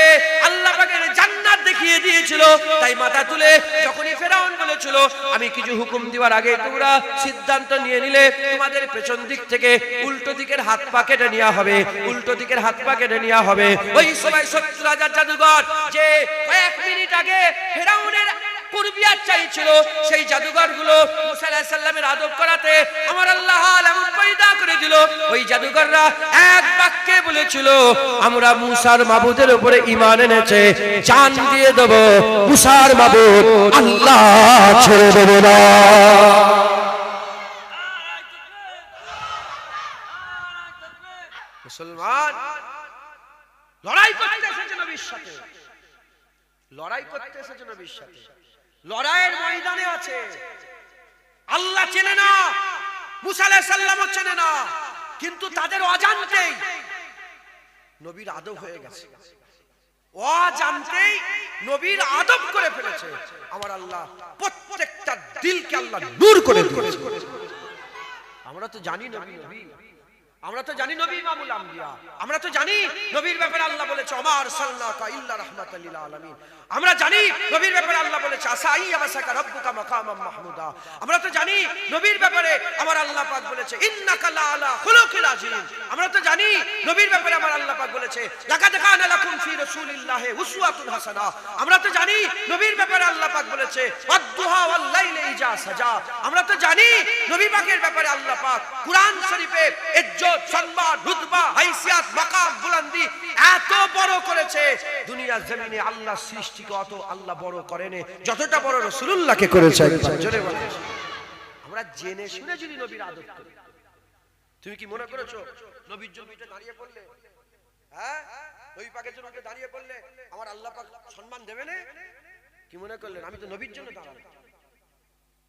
আল্লাহ পাকের জান্নাত দেখিয়ে দিয়েছিল। তাই মাথা তুলে যখনই ফেরাউন বলেছিল আমি কিছু হুকুম দেওয়ার আগে তোমরা সিদ্ধান্ত নিয়ে নিলে তোমাদের পেছন দিক থেকে উল্টো দিকের হাত পা কেটে নেওয়া হবে, ওই সময় ৭০,০০০ জাদুকর যে কয়েক মিনিট আগে ফেরাউনের কুরবিয়াত চাইছিল, সেই জাদুকরগুলো মুসা আলাইহিস সালামের আদব করাতে আমার আল্লাহ এমন পয়দা করে দিল, ওই জাদুকররা এক বাক্যে বলেছিল আমরা মুসার মাবুদের উপরে ঈমান এনেছে, জান দিয়ে দেব, মুসার মাবুদ আল্লাহ ছেড়ে দেব না। মুসলমান লড়াই করতে এসেছে নবীর সাথে, লড়াইয়ের ময়দানে আছে। আল্লাহ চেনে না, মুসা আলাইহিস সালামও চেনে না, কিন্তু তাদের অজান্তেই নবীর আদব হয়ে গেছে, অজান্তেই নবীর আদব করে ফেলেছে। আমার আল্লাহ প্রত্যেকটা দিলকে আল্লাহ নূর করে দিয়েছে। আমরা তো জানি নবী, আমরা তো জানি নবী ইমামুল আম্বিয়া, আমরা তো জানি নবীর ব্যাপারে আল্লাহ বলেছে ওমার সাল্লাকা ইল্লা রাহমাতাল লিল আলামিন। আমরা জানি নবীর ব্যাপারে আল্লাহ বলেছে আসাই ইয়াবাসাকা রাব্বুকা মাকামাম মাহমুদা। আমরা তো জানি নবীর ব্যাপারে আমার আল্লাহ পাক বলেছে ইন্নাকা লা আলা খুলুকিল আযীম। আমরা তো জানি নবীর ব্যাপারে আমার আল্লাহ পাক বলেছে লাকাদ কানা লাকুম ফি রাসূলিল্লাহি উসওয়াতুন হাসানাহ। আমরা তো জানি নবীর ব্যাপারে আল্লাহ পাক বলেছে ওয়াদ-দুহা ওয়াল লাইলি ইজা সাজা। আমরা তো জানি নবী পাকের ব্যাপারে আল্লাহ পাক কুরআন শরীফে ইজ্জত, সম্মান, রুতবা, হাইসিয়াত, মাকাম, বুলন্দি এত বড় করেছে। দুনিয়ার জমিনে আল্লাহ সৃষ্টিকে অত আল্লাহ বড় করেনি যতটা বড় রাসূলুল্লাহকে করেছে। জোরে বলেন। আমরা জেনে শুনে যদি নবীর আদব করি, তুমি কি মনে করেছো নবীর জন্য দাঁড়িয়ে পড়লে, হ্যাঁ নবী পাকের জন্য দাঁড়িয়ে পড়লে আমার আল্লাহ পাক সম্মান দেবে না? কি মনে করলেন আমি তো নবীর জন্য দাঁড়ালাম?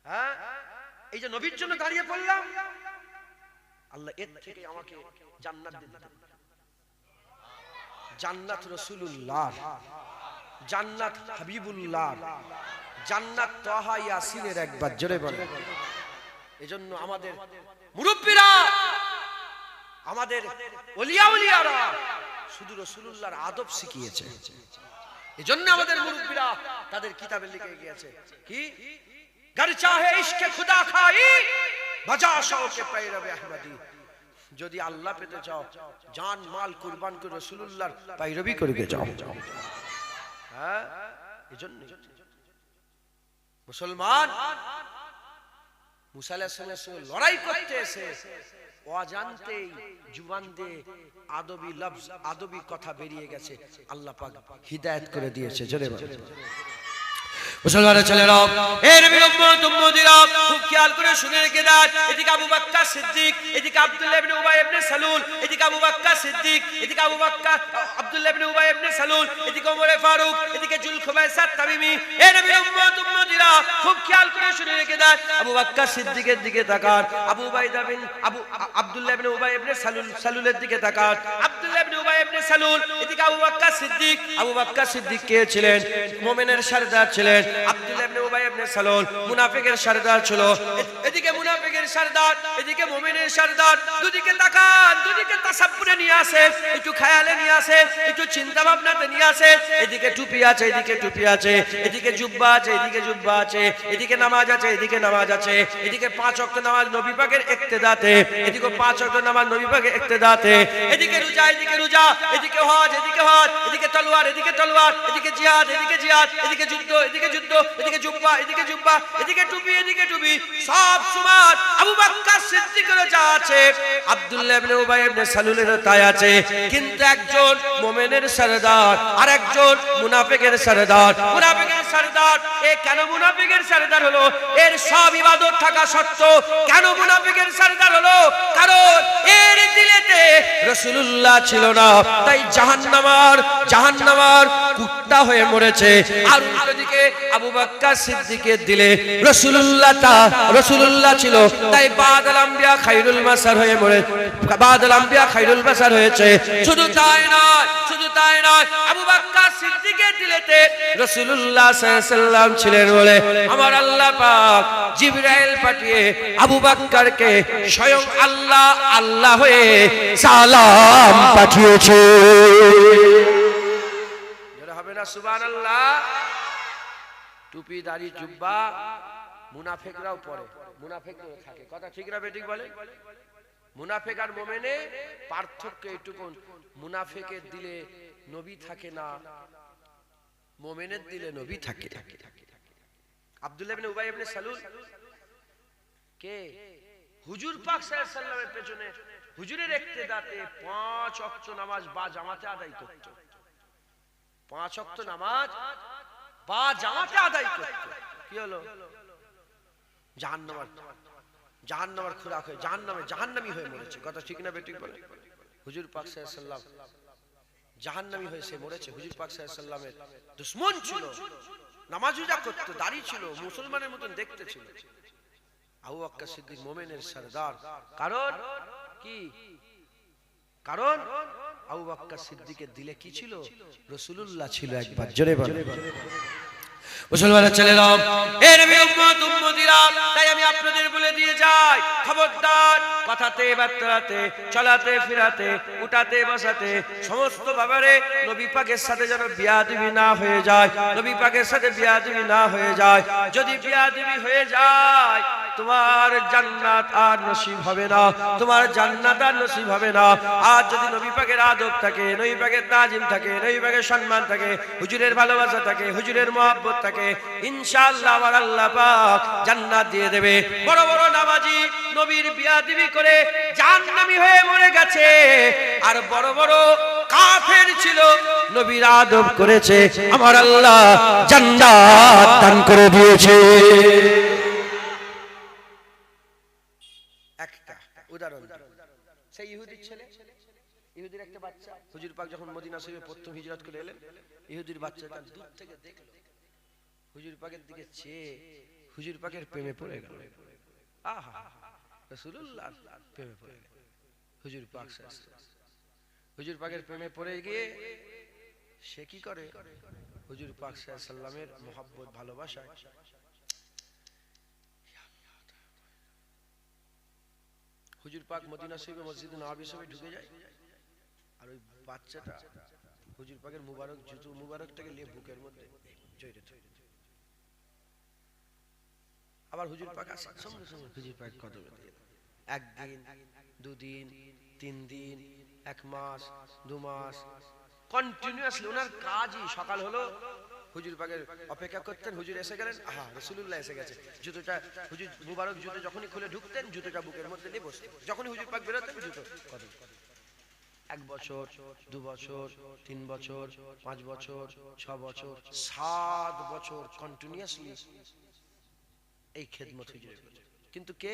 হ্যাঁ এই যে নবীর জন্য দাঁড়িয়ে পড়লাম, আল্লাহ এর থেকে আমাকে জান্নাত দিতে, জান্নাত রাসূলুল্লাহ, জান্নাত হাবিবুল্লাহ, জান্নাত তাহা ইয়াসিনের একবার জোরে বলে। এজন্য আমাদের মুরব্বিরা, আমাদের ওলিয়া উলিয়ারা শুধু রাসূলুল্লাহর আদব শিখিয়েছে। এজন্য আমাদের মুরব্বিরা তাদের কিতাবে লিখে গিয়েছে কি গর চাহে ইশকে খুদা খাই বাজা শাওকে পায়রাবে আহমদি। যদি আল্লাহ পেতে চাও জান মাল কুরবান করে রাসূলুল্লাহর পায়রবি করবে যাও। হ্যাঁ এজন্য মুসলমান মুসা আলাইহিস সালামের সঙ্গে লড়াই করতে এসে অজান্তেই জুবান দিয়ে আদবি লফজ, আদবি কথা বেরিয়ে গেছে, আল্লাহ পাক হিদায়াত করে দিয়েছে। জোরে বলেন মুসলমানের ছেলেরা, এই নবীর উম্মত উম্মতিরা খুব খেয়াল করে শুনে রেখে দেন। এদিকে আবু বকর সিদ্দিক, এদিকে আব্দুল্লাহ ইবনে উবাই ইবনে সালুল, এদিকে আবু বকর সিদ্দিক, এদিকে আবু বকর আব্দুল্লাহ ইবনে উবাই ইবনে সালুল, এদিকে ওমর ফারুক, এদিকে জুলখুবাইসা তামিমি। এই নবীর উম্মত উম্মতিরা খুব খেয়াল করে শুনে রেখে দেন। আবু বকর সিদ্দিকের দিকে তাকান, আবু উবাইদা বিন আব্দুল্লাহ ইবনে উবাই ইবনে সালুলের দিকে তাকান। আব্দুল্লাহ ইবনে উবাই ইবনে সালুল, এদিকে আবু বকর সিদ্দিক। আবু বকর সিদ্দিক কে ছিলেন? মুমিনের সরদার ছিলেন। আব্দুল্লাহ ইবনে উবাই ইবনে সালুল মুনাফিকের সরদার ছিল। এদিকে মুনাফিকের সরদার, এদিকে মুমিনের সরদার। দুদিকে তাকান, দুদিকে তাসাব্বুরে নিয়ে আসে, একটু খেয়ালে নিয়ে আসে, একটু চিন্তা ভাবনাতে নিয়ে আসে। এদিকে টুপি আছে, এদিকে টুপি আছে, এদিকে জুব্বা আছে, এদিকে জুব্বা আছে, এদিকে নামাজ আছে, এদিকে নামাজ আছে, এদিকে 5 ওয়াক্ত নামাজ নবী পাকের ইক্তেদাতে, এদিকে 5 ওয়াক্ত নামাজ নবী পাকের ইক্তেদাতে, এদিকে রোজা, এদিকে রোজা, এদিকে হজ, এদিকে হজ, এদিকে তলোয়ার, এদিকে তলোয়ার, এদিকে জিহাদ, এদিকে জিহাদ, এদিকে যুদ্ধ, এদিকে যুদ্ধ, এদিকে জুব্বা, এদিকে জুব্বা, এদিকে টুপি, এদিকে টুপি, সব সমান। আবু বকর সিদ্দিকের যা আছে, আব্দুল্লাহ ইবনে উবাই ইবনে সালুলের তাই আছে। কিন্তু একজন মুমিনের সরদার আর একজন মুনাফিকের সরদার। মুনাফিকের সরদার এ কেন মুনাফিকের সরদার হলো? এর সব ইবাদত থাকা সত্ত্বেও কেন মুনাফিকের সরদার হলো? কারণ এর দিলেতে রাসূলুল্লাহ ছিল না, তাই জাহান্নামার কুত্তা হয়ে মরেছে। আর ওদিকে আবু বকর সিদ্দিকের দিলে রাসূলুল্লাহ ছিল, তাই বাদল আম্বিয়া খায়রুল বাশার হয়ে মরে, বাদল আম্বিয়া খায়রুল বাশার হয়েছে। শুধু তাই নয়, শুধু তাই নয়, আবু বকর সিদ্দিকের দিলেতে রাসূলুল্লাহ সাল্লাল্লাহু আলাইহি ওয়াসাল্লাম ছিলেন বলে আমার আল্লাহ পাক জিবরাইল পাঠিয়ে আবু বকরকে স্বয়ং আল্লাহ হয়ে সালাম পাঠিয়েছে। যারা হবে না সুবহানাল্লাহ। টুপি, দাড়ি, জুব্বা মুনাফিকরাও পরে, মুনাফিকরাও থাকে। কথা ঠিক না বেঠিক বলে? মুনাফিক আর মুমিনে পার্থক্য এইটুকু, মুনাফিকের দিলে নবী থাকে না, মুমিনের দিলে নবী থাকে। আব্দুল্লাহ ইবনে উবাই ইবনে সালুল কে হুজুর পাক সাল্লাল্লাহু আলাইহি ওয়াসাল্লামের পেছনে হুজুরের ইক্তেদাতে 5 ওয়াক্ত নামাজ বা জামাতে আদায় করত। 5 ওয়াক্ত নামাজ বা জামাতে আদায় করত। কি হলো? জাহান্নামের খোরাক হয়ে জাহান্নামী হয়ে মরেছে। কথা ঠিক না বেঠিক বলে? হুজুর পাক সাল্লাল্লাহু আলাইহি ওয়াসাল্লাম জাহান্নামী হয়ে সে মরেছে। হুজুর পাক সাল্লাল্লাহু আলাইহি ওয়াসাল্লামের দুশমন ছিল, নামাজ রোজা করত, দাড়ি ছিল, মুসলমানের মতন দেখতে ছিল। আবু বকর সিদ্দিক মুমিনের সরদার। কারণ কি? কারণ আবু বকর সিদ্দিকের দিলে কি ছিল? রাসূলুল্লাহ ছিল। একবার জোরে বলেন মুসলমানের ছেলেরা, এ নবীর উম্মত উম্মতিরা, তাই আমি আপনাদের বলে দিয়ে যাই, খবরদার কথাতে বার্তাতে, চলাতে ফিরাতে, উঠাতে বসাতে, সমস্ত ব্যাপারে নবী পাকের সাথে যেন বিয়াদবি না হয়ে যায়, নবী পাকের সাথে বিয়াদবি না হয়ে যায়। যদি বিয়াদবি হয়ে যায়, তোমার জান্নাত আর নসিব হবে না, তোমার জান্নাত আর নসিব হবে না। আর যদি নবী পাকের আদব থাকে, নবী পাকের তাজিম থাকে, নবী পাকের সম্মান থাকে, হুজুরের ভালোবাসা থাকে, হুজুরের মহব্বত থাকে, ইনশাআল্লাহ আমার আল্লাহ পাক জান্নাত দিয়ে দেবে। বড় বড় নামাজি নবীর বিয়াদবি করে জাহান্নামী হয়ে মরে গেছে, আর বড় বড় কাফের ছিল, নবীর আদব করেছে, আমার আল্লাহ জান্নাত দান করে দিয়েছে। একটা উদাহরণ, সেই ইহুদির ছেলে, ইহুদির একটা বাচ্চা, হুজুর পাক যখন মদিনা শরীফে প্রথম হিজরত করে এলেন, ইহুদির বাচ্চাটা দূর থেকে দেখলো, হুজুর পাকের দিকে চেয়ে হুজুর পাকের প্রেমে পড়ে গেল। আহা, রাসূলুল্লাহ প্রেমে পড়ে গেল। হুজুর পাক হুজুর পাকের প্রেমে পড়ে গিয়ে সে কি করে, হুজুর পাক সাল্লাল্লাহু আলাইহি সাল্লামের মহব্বত ভালোবাসায় হুজুর পাক মদিনা শরীফে মসজিদে নববী শরীফে ঢুকে যায়, আর ওই বাচ্চাটা হুজুর পাকের মুবারক জুতো মুবারকটাকে নিয়ে বুকের মধ্যে জড়িয়ে ধরে। আবার হুজুর পাক আসে, সঙ্গে সঙ্গে হুজুর পাক কদমে দিয়ে, একদিন, দুদিন, 3 দিন, 1 মাস, 2 মাস কন্টিনিউয়াসলি ওনার কাজই, সকাল হলো হুজুর পাকের অপেক্ষা করতেন, হুজুর এসে গেলেন, আহা রাসূলুল্লাহ এসে গেছে, জুতোটা হুজুর মুবারক জুতো যখনই খুলে ঢুকতেন, জুতোটা বুকের মধ্যে নিয়ে বসতেন, যখনই হুজুর পাক বেরোতেন জুতো কদম। 1 বছর, 2 বছর, 3 বছর, 5 বছর, 6 বছর, 7 বছর কন্টিনিউয়াসলি এই খেদমত হুজুরের করছে। কিন্তু কে?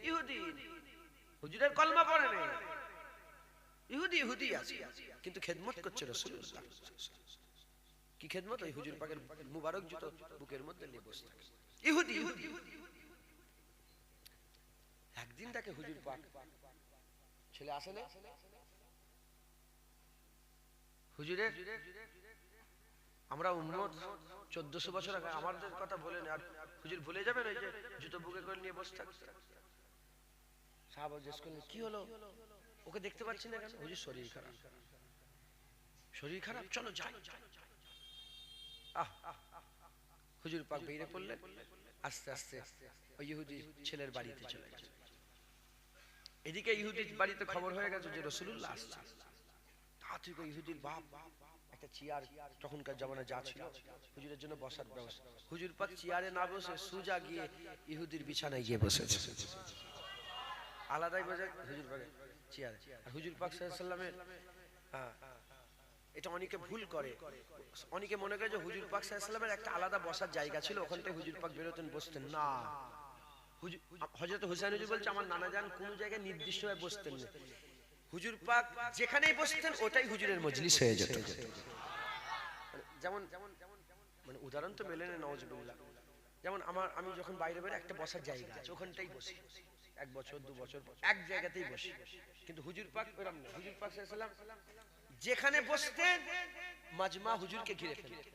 ইহুদি। হুজুরের কলমা পড়ে না, ইহুদি ইহুদি আছে, কিন্তু খেদমত করছে রাসূলুল্লাহ। কি খেদমত? ওই হুজুর পাকের মুবারক জুতো বুকের মধ্যে নিয়ে বসে থাকে, ইহুদি ইহুদি। একদিন তাকে হুজুর পাক, ছেলে আসে না, হুজুরের, আমরা উম্মত 1400 বছর আগে, আমাদের কথা বলেন, আর হুজুর ভুলে যাবেন ওই যে জুতো বুকে করে নিয়ে বসে থাকতে। সাহাবা জিজ্ঞেস করলেন, কি হলো, ওকে দেখতে পাচ্ছি না কেন? হুজুর শরীর খারাপ। শরীর খারাপ, চলো যাই। হুজুর পাক বেরিয়ে পড়লেন, আস্তে আস্তে ওই ইহুদি ছেলের বাড়িতে চলে গেছে। এদিকে ইহুদির বাড়িতে খবর হয়ে গেছে যে রাসূলুল্লাহ আসছে। তাড়াতাড়ি ইহুদির বাপ একটা চেয়ার, তখনকার জামানায় যা ছিল, হুজুরের জন্য বসার ব্যবস্থা। হুজুর পাক চেয়ারে না বসে সোজা গিয়ে ইহুদির বিছানায় গিয়ে বসেছে, আলাদাই বসে হুজুর পাকের চেয়ারে। আর হুজুর পাক সাল্লাল্লাহু আলাইহি সাল্লামের, এটা অনেকে ভুল করে, অনেকে মনে করে যে হুজুর পাক সাল্লাল্লাহু আলাইহি সাল্লামের একটা আলাদা বসার জায়গা ছিল, ওখানটায় হুজুর পাক বেরোতেন, বসতেন না। হযরত হুসাইন হুজুর বলছে, আমার নানা জান কোন জায়গায় নির্দিষ্টভাবে বসতেন না, হুজুর পাক যেখানেই বসতেন ওটাই হুজুরের মজলিস হয়ে যেত। যেমন মানে উদাহরণ তো মেলে না, নাউজুবিল্লাহ। যেমন আমি যখন বাইরে বাইরে একটা বসার জায়গা আছে, ওখানটাই বসি, 1 বছর 2 বছর এক জায়গাতেই বসি। কিন্তু হুজুর পাক এরকম না, হুজুর পাক সাল্লাল্লাহু আলাইহি সাল্লাম যেখানে বসতেন মাজমা হুজুরকে ঘিরে ফেলতেন,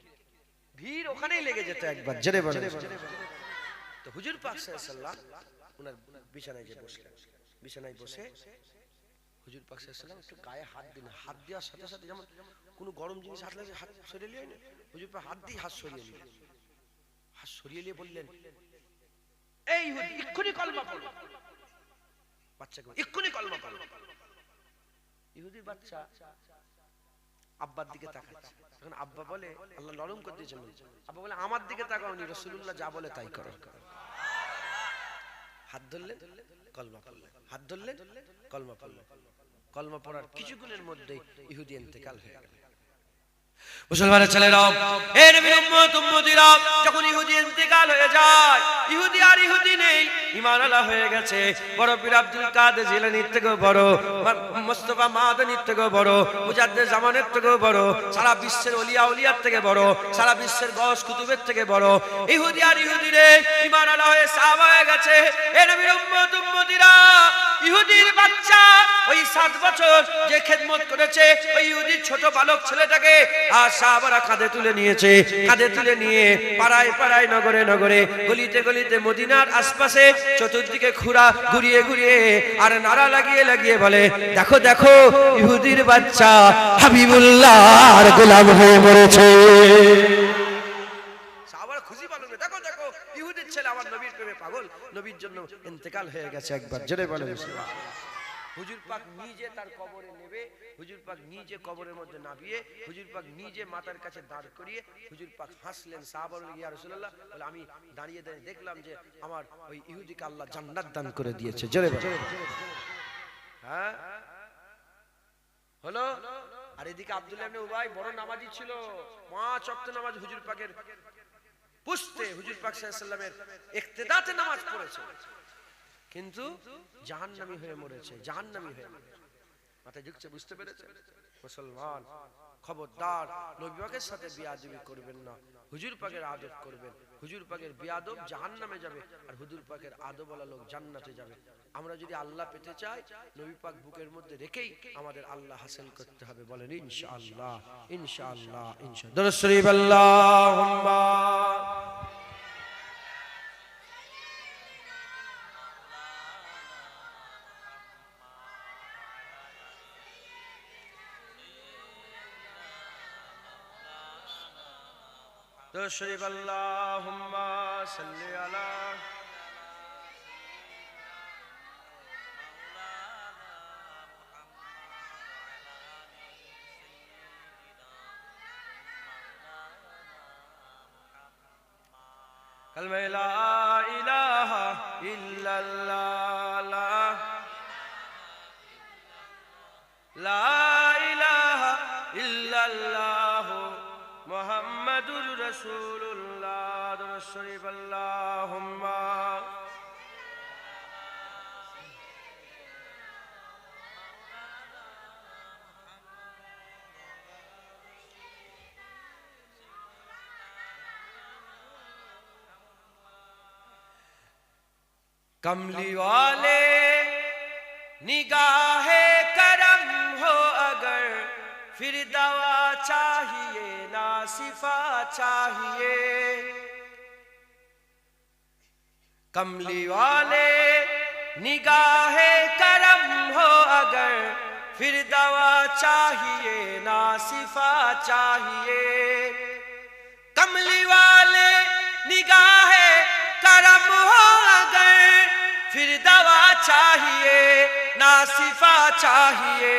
ভিড় ওখানেই লেগে যেত একবার, জেরে বলে। তো হুজুর পাক সাল্লাল্লাহু আলাইহি সাল্লাম ওনার বিছানায় যে বসলেন, বিছানায় বসে হুজুর পাক সাল্লাল্লাহু আলাইহি সাল্লাম একটু গায়ে হাত দিন, হাত দেওয়ার সাথে সাথে যেমন কোনো গরম জিনিস হাত লাগে হাত সরিয়ে নিয়ে না, হুজুর পাক হাত দিয়ে হাত সরিয়ে নিলেন, হাত সরিয়ে নিয়ে বললেন, এই ইহুদি এক্ষুনি কলমা পড়ো, বাচ্চাকে এক্ষুনি কলমা পড়ো। ইহুদির বাচ্চা আব্বার দিকে তাকাচ্ছে, তখন আব্বা বলে, আল্লাহ নরম করে দিয়েছেন, আব্বা বলে, আমার দিকে তাকাওনি, রাসূলুল্লাহ যা বলে তাই করো। হাত ধরলেন, কলমা পড়লেন, হাত ধরলেন, কলমা পড়লেন। কলমা পড়ার কিছুক্ষণের মধ্যেই ইহুদি ইন্তেকাল হয়ে গেল। মুসলমানের ছেলেরা, হে নবীর উম্মত উম্মতিরা, যখন ইহুদি ইন্তেকাল হয়ে যায়, ইহুদি আর ইহুদি নেই, ঈমান আলা হয়ে গেছে। বড় পীর আব্দুল কাদের জিলানীর থেকেও বড়, মুস্তাফা মাদানীর থেকেও বড়, মুজাদ্দিদ জামানের থেকেও বড়, সারা বিশ্বের ওলিয়া উলিয়ার থেকে বড়, সারা বিশ্বের গস কুতুবের থেকে বড়। ইহুদি আর ইহুদি নেই, ঈমান আলা হয়ে সাহাবা হয়ে গেছে। হে নবীর উম্মত উম্মতিরা, ইহুদির বাচ্চা ওই 7 বছর যে খেদমত করেছে ওই ইহুদির ছোট বালক ছেলেটাকে আর সাহাবারা কাঁধে তুলে নিয়েছে, কাঁধে তুলে নিয়ে পাড়ায় পাড়ায় নগরে নগরে গলিতে গলিতে মদিনার আশপাশে চতুর্দিকে ঘুরিয়ে ঘুরিয়ে আর নারা লাগিয়ে লাগিয়ে বলে, দেখো দেখো ইহুদির বাচ্চা হাবিবুল্লাহর গোলাম হয়ে মরেছে। সাহাবারা খুশি পালন, দেখো দেখো ইহুদির ছেলে আমার নবীর প্রেমে পাগল, নবীর জন্য ইন্তেকাল হয়ে গেছে। একবার জোরে বলেন সুবহানাল্লাহ। হুজুর পাক নিজে তার কবরে নেবে, হুজুর পাক নিজে কবরের মধ্যে নামিয়ে হুজুর পাক নিজে মাতার কাছে দাঁড় করিয়ে হুজুর পাক হাসলেন। সাহাবা বললেন, ইয়া রাসূলুল্লাহ, বলে আমি দাঁড়িয়ে দাঁড়িয়ে দেখলাম যে আমার ওই ইহুদিকে আল্লাহ জান্নাত দান করে দিয়েছে। জোরে বলেন। হ্যাঁ হলো। আর এদিকে আব্দুল্লাহ ইবনে উবাই বড় নামাজি ছিল, 5 ওয়াক্ত নামাজ হুজুর পাকের পুস্তে হুজুর পাক সাল্লাল্লাহু আলাইহি ওয়াসাল্লামের ইক্তেদাতে নামাজ পড়েছে, কিন্তু জাহান্নামী হয়ে মরেছে, জাহান্নামী হয়ে মরেছে। মাথায় ঢুকছে, বুঝতে পেরেছেন? মুসলমান খবরদার নবী পাকের সাথে বিয়াদবি করবেন না, হুজুর পাকের আদব করবেন। হুজুর পাকের বিয়াদব জাহান্নামে যাবে আর হুজুর পাকের আদবওয়ালা লোক জান্নাতে যাবে। আমরা যদি আল্লাহ পেতে চাই নবী পাক বুকের মধ্যে রেখেই আমাদের আল্লাহ হাসিল করতে হবে। বলেন ইনশাআল্লাহ, ইনশাআল্লাহ, ইনশাআল্লাহ। দরুদ শরীফ আল্লাহুম্মা দরুদ শরীফ আল্লাহুম্মা সাল্লি আলা কালমা লা ইলাহা ইল্লাল্লাহ, লা ইলাহা ইল্লাল্লাহ মুহাম্মাদুর রাসূলুল্লাহ। দরুদ শরীফ আল্লাহুম্মা कमली वाले निगाहे करम हो अगर, फिर दवा चाहिए ना शिफा चाहिए। कमली वाले निगाहे करम हो अगर, फिर दवा चाहिए ना शिफा चाहिए। कमली वाले निगाहे करम हो अगर, फिर दवा चाहिए ना शिफा चाहिए।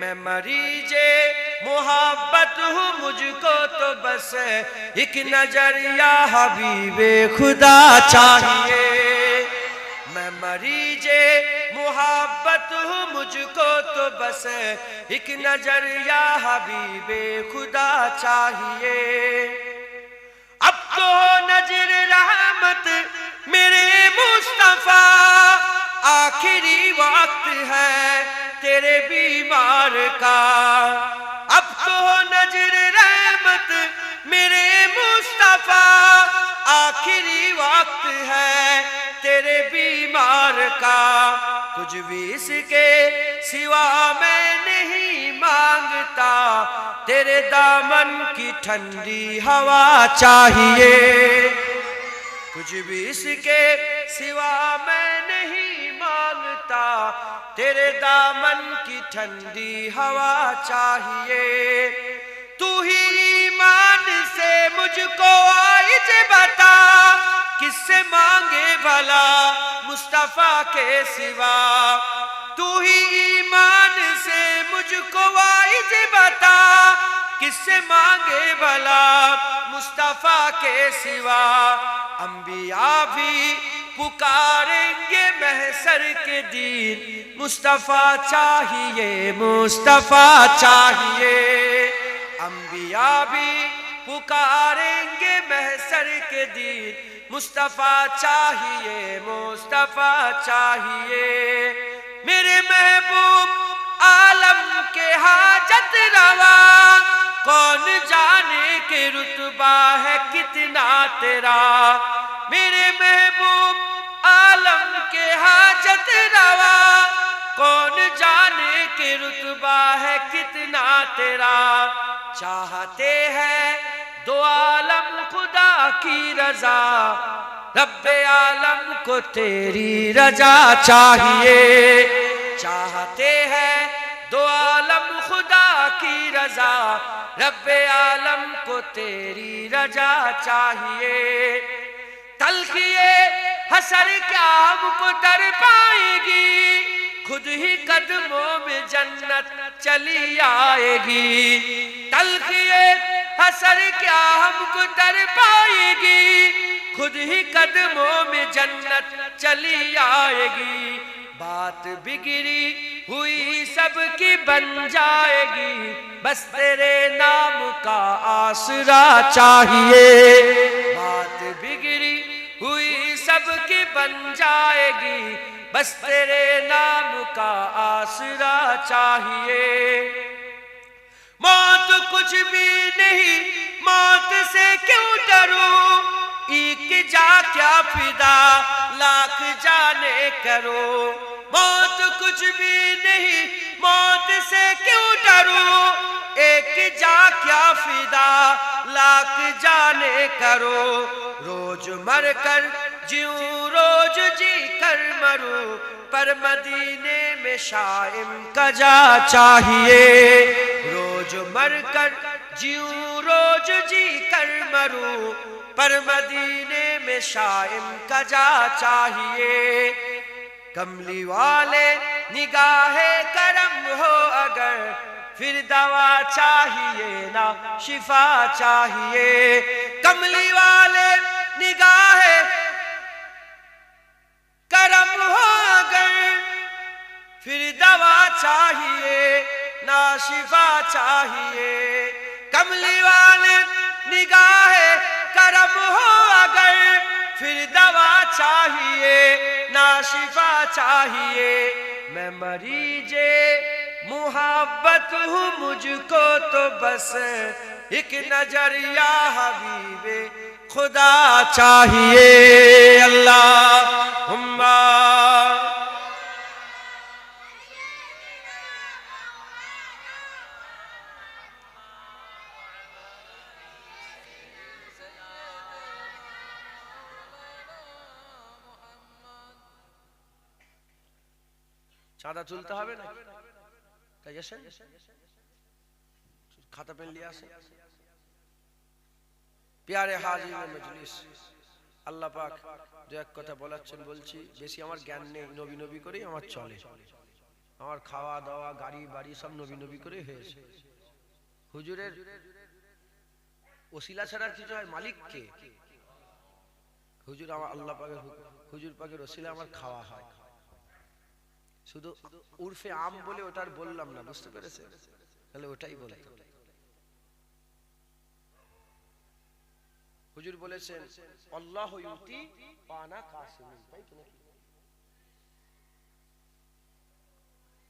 मैं मरीजे मोहब्बत हूँ, मुझको तो बस एक नजर या हबीबे खुदा चाहिए। मैं मरीजे मोहब्बत हूँ, मुझको तो बस एक नजर या हबीबे खुदा चाहिए। अब तो नजर रहमत मेरे मुस्तफा, आखिरी वक्त है तेरे बीमार का। अब तो नजर रहमत मेरे मुस्तफा, आखिरी वक्त है तेरे बीमार का। कुछ भी इसके सिवा मैं नहीं मांगता, तेरे दामन की ठंडी हवा चाहिए। कुछ भी इसके सिवा मैं नहीं मांगता, तेरे दामन की ठंडी हवा चाहिए। तू ही ईमान से मुझको आइज बता, किससे मांगे भला मुस्तफा के सिवा। तू ही ईमान से मुझको आइज बता, किससे मांगे भला मुस्तफा के सिवा। अंबिया भी पुकारेंगे महशर के दिन, मुस्तफा चाहिए, मुस्तफा चाहिए। अंबिया भी पुकारेंगे महशर के दिन, मुस्तफा चाहिए, मुस्तफा चाहिए। मेरे महबूब आलम के हाजत रवा, कौन जाने के रुतबा है कितना तेरा। मेरे महबूब आलम के हाजत रवा, कौन जाने कि रुतबा है कितना तेरा। चाहते हैं दो आलम खुदा की रजा, रब्बे आलम को तेरी रजा चाहिए। चाहते हैं दो आलम खुदा की रजा, रब्बे आलम को तेरी रजा चाहिए। तलखिए हसर क्या हमको तर पाएगी, खुद ही कदमों में जन्नत चली आएगी। तलखिए हसर क्या हमको तर पाएगी, खुद ही कदमों में जन्नत चली आएगी। बात बिगड़ी हुई सबकी बन जाएगी, बस तेरे नाम का आसरा चाहिए। बात बिगड़ी हुई सबकी बन जाएगी, बस तेरे नाम का आसरा चाहिए। मौत कुछ भी नहीं, मौत से क्यों डरूं, एक जा क्या फिदा लाख जाने करो। मौत कुछ भी नहीं, मौत से क्यों डरूं, एक जा क्या फिदा लाख जाने करो। रोज मर कर जीऊं रोज जी कर मरूं, पर मदीने में शाइम का जा चाहिए। रोज मर कर जीऊं रोज जी कर मरूं, पर मदीने में शाइम का जा चाहिए। कमली वाले निगाहे करम हो अगर, फिर दवा चाहिए ना शिफा चाहिए। कमली वाले निगाहे करम हो अगर, फिर दवा चाहिए ना शिफा चाहिए। कमली वाले निगाहे करम हो अगर, फिर दवा चाहिए ना शिफा चाहिए। मैं मरीजे मुहब्बत हूँ, मुझको तो बस एक नजरिया हबीबे खुदा चाहिए। अल्लाहुम्मा চাঁদা তুলতে হবে না, তাই আসেন খাতা পেন নিয়ে আসেন। প্যারে হাজির মজলিস, আল্লাহ পাক দু এক কথা বলাচ্ছেন, বলছি বেশি আমার জ্ঞান নেই, নবী নবী করেই আমার চলে। আমার খাওয়া দাওয়া গাড়ি বাড়ি সব নবী নবী করেই হয়েছে। হুজুরের ওসিলা ছাড়া কিছু হয়, মালিক কে? হুজুর আমার আল্লাহ পাকের হুজুর পাকের ওসিলা আমার খাওয়া হয়। শুধু উর্ফে আম বলে ওটার বললাম না, বুঝতে পেরেছে? তাহলে ওটাই বলতে। হুজুর বলেছেন আল্লাহ ইউতি পানা কাসিমুন, তাই তো নাকি?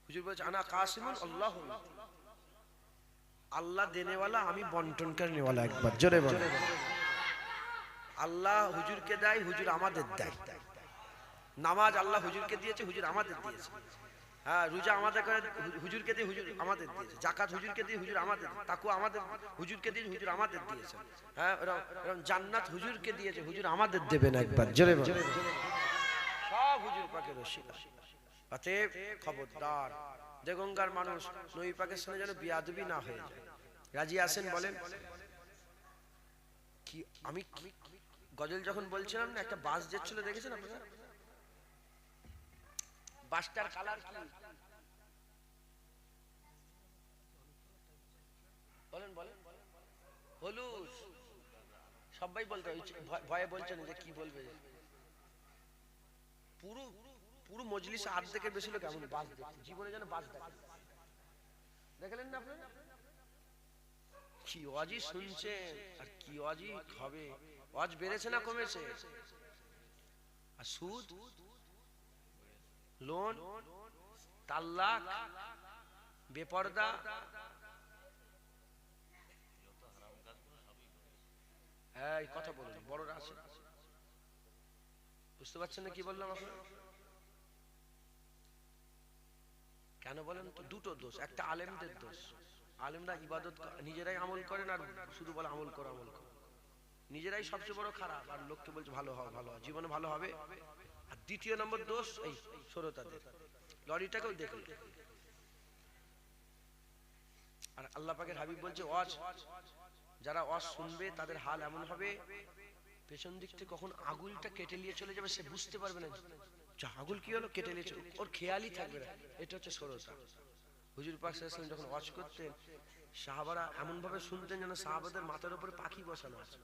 হুজুর বলেছেন আনা কাসিমুন আল্লাহ ইউতি, আল্লাহ দেনে वाला, আমি বন্টন করনে वाला। একবার জোরে বলেন। আল্লাহ হুজুরকে দেয়, হুজুর আমাদের দেয়। নামাজ আল্লাহ হুজুরকে দিয়েছে, হুজুর আমাদের দিয়েছে। হ্যাঁ, রোজা আমাদের করে হুজুরকে দিয়ে, হুজুর আমাদের দিয়েছে। যাকাত হুজুরকে দিয়ে, হুজুর আমাদের। তাকওয়া আমাদের হুজুরকে দিয়ে, হুজুর আমাদের দিয়েছে। হ্যাঁ, এরকম জান্নাত হুজুরকে দিয়েছে, হুজুর আমাদের দেবে না। একবার জোরে বলেন। সব হুজুর পাকের ওসিলা। অতএব খবরদার, দেগঙ্গার মানুষ নবী পাকের সঙ্গে যেন বিয়াদবি না হয়ে যায়। রাজি আছেন বলেন? কি আমি গজল যখন বলছিলাম না, একটা বাস যাচ্ছিল, দেখেছেন আপনারা? বাসটার কালার কি বলেন? বলেন। হলুদ। সবাই বলতে ভয়ে বলছেন যে কি বলবে। পুরো পুরো মজলিস অর্ধেকের বেশি লোক এমন বাস দেখছে, জীবনে যেন বাস দেখে। দেখলেন না আপনারা? কি ওয়াজি শুনছেন আর কি ওয়াজি হবে। ওয়াজ বেড়েছে না কমেছে? আর সুদ, লোন, তালাক, বেপরদা, এই কথা বলুন, বড়রা আছে, বুঝতে পারছেন না কি বললাম আপনারা? কেন বলেন তো? দুটো দোষ। একটা আলেমদের দোষ, আলেমরা ইবাদত নিজেরাই আমল করেন আর শুধু বলে আমল করো আমল করো, নিজেরাই সবচেয়ে বড় খারাপ, আর লোককে বলছে ভালো হও ভালো হও, জীবনে ভালো হবে। আর দ্বিতীয় নম্বর দোষ এই শ্রোতাদের, লরিটাকেও দেখুন। আর আল্লাহ পাকের হাবিব বলছে ওয়াজ, যারা ওয়াজ শুনবে তাদের হাল এমন হবে, পেছন দিক থেকে কখন আগুলটা কেটে নিয়ে চলে যাবে সে বুঝতে পারবে না, আগুল কি হলো কেটে নিয়ে, ওর খেয়ালই থাকবে না। এটা হচ্ছে শ্রোতা। হুজুর পাক সাল্লাল্লাহু আলাইহি ওয়াসাল্লাম যখন ওয়াজ করতেন, সাহাবারা এমন ভাবে শুনতেন যেন সাহাবাদের মাথার উপরে পাখি বসানো আছে,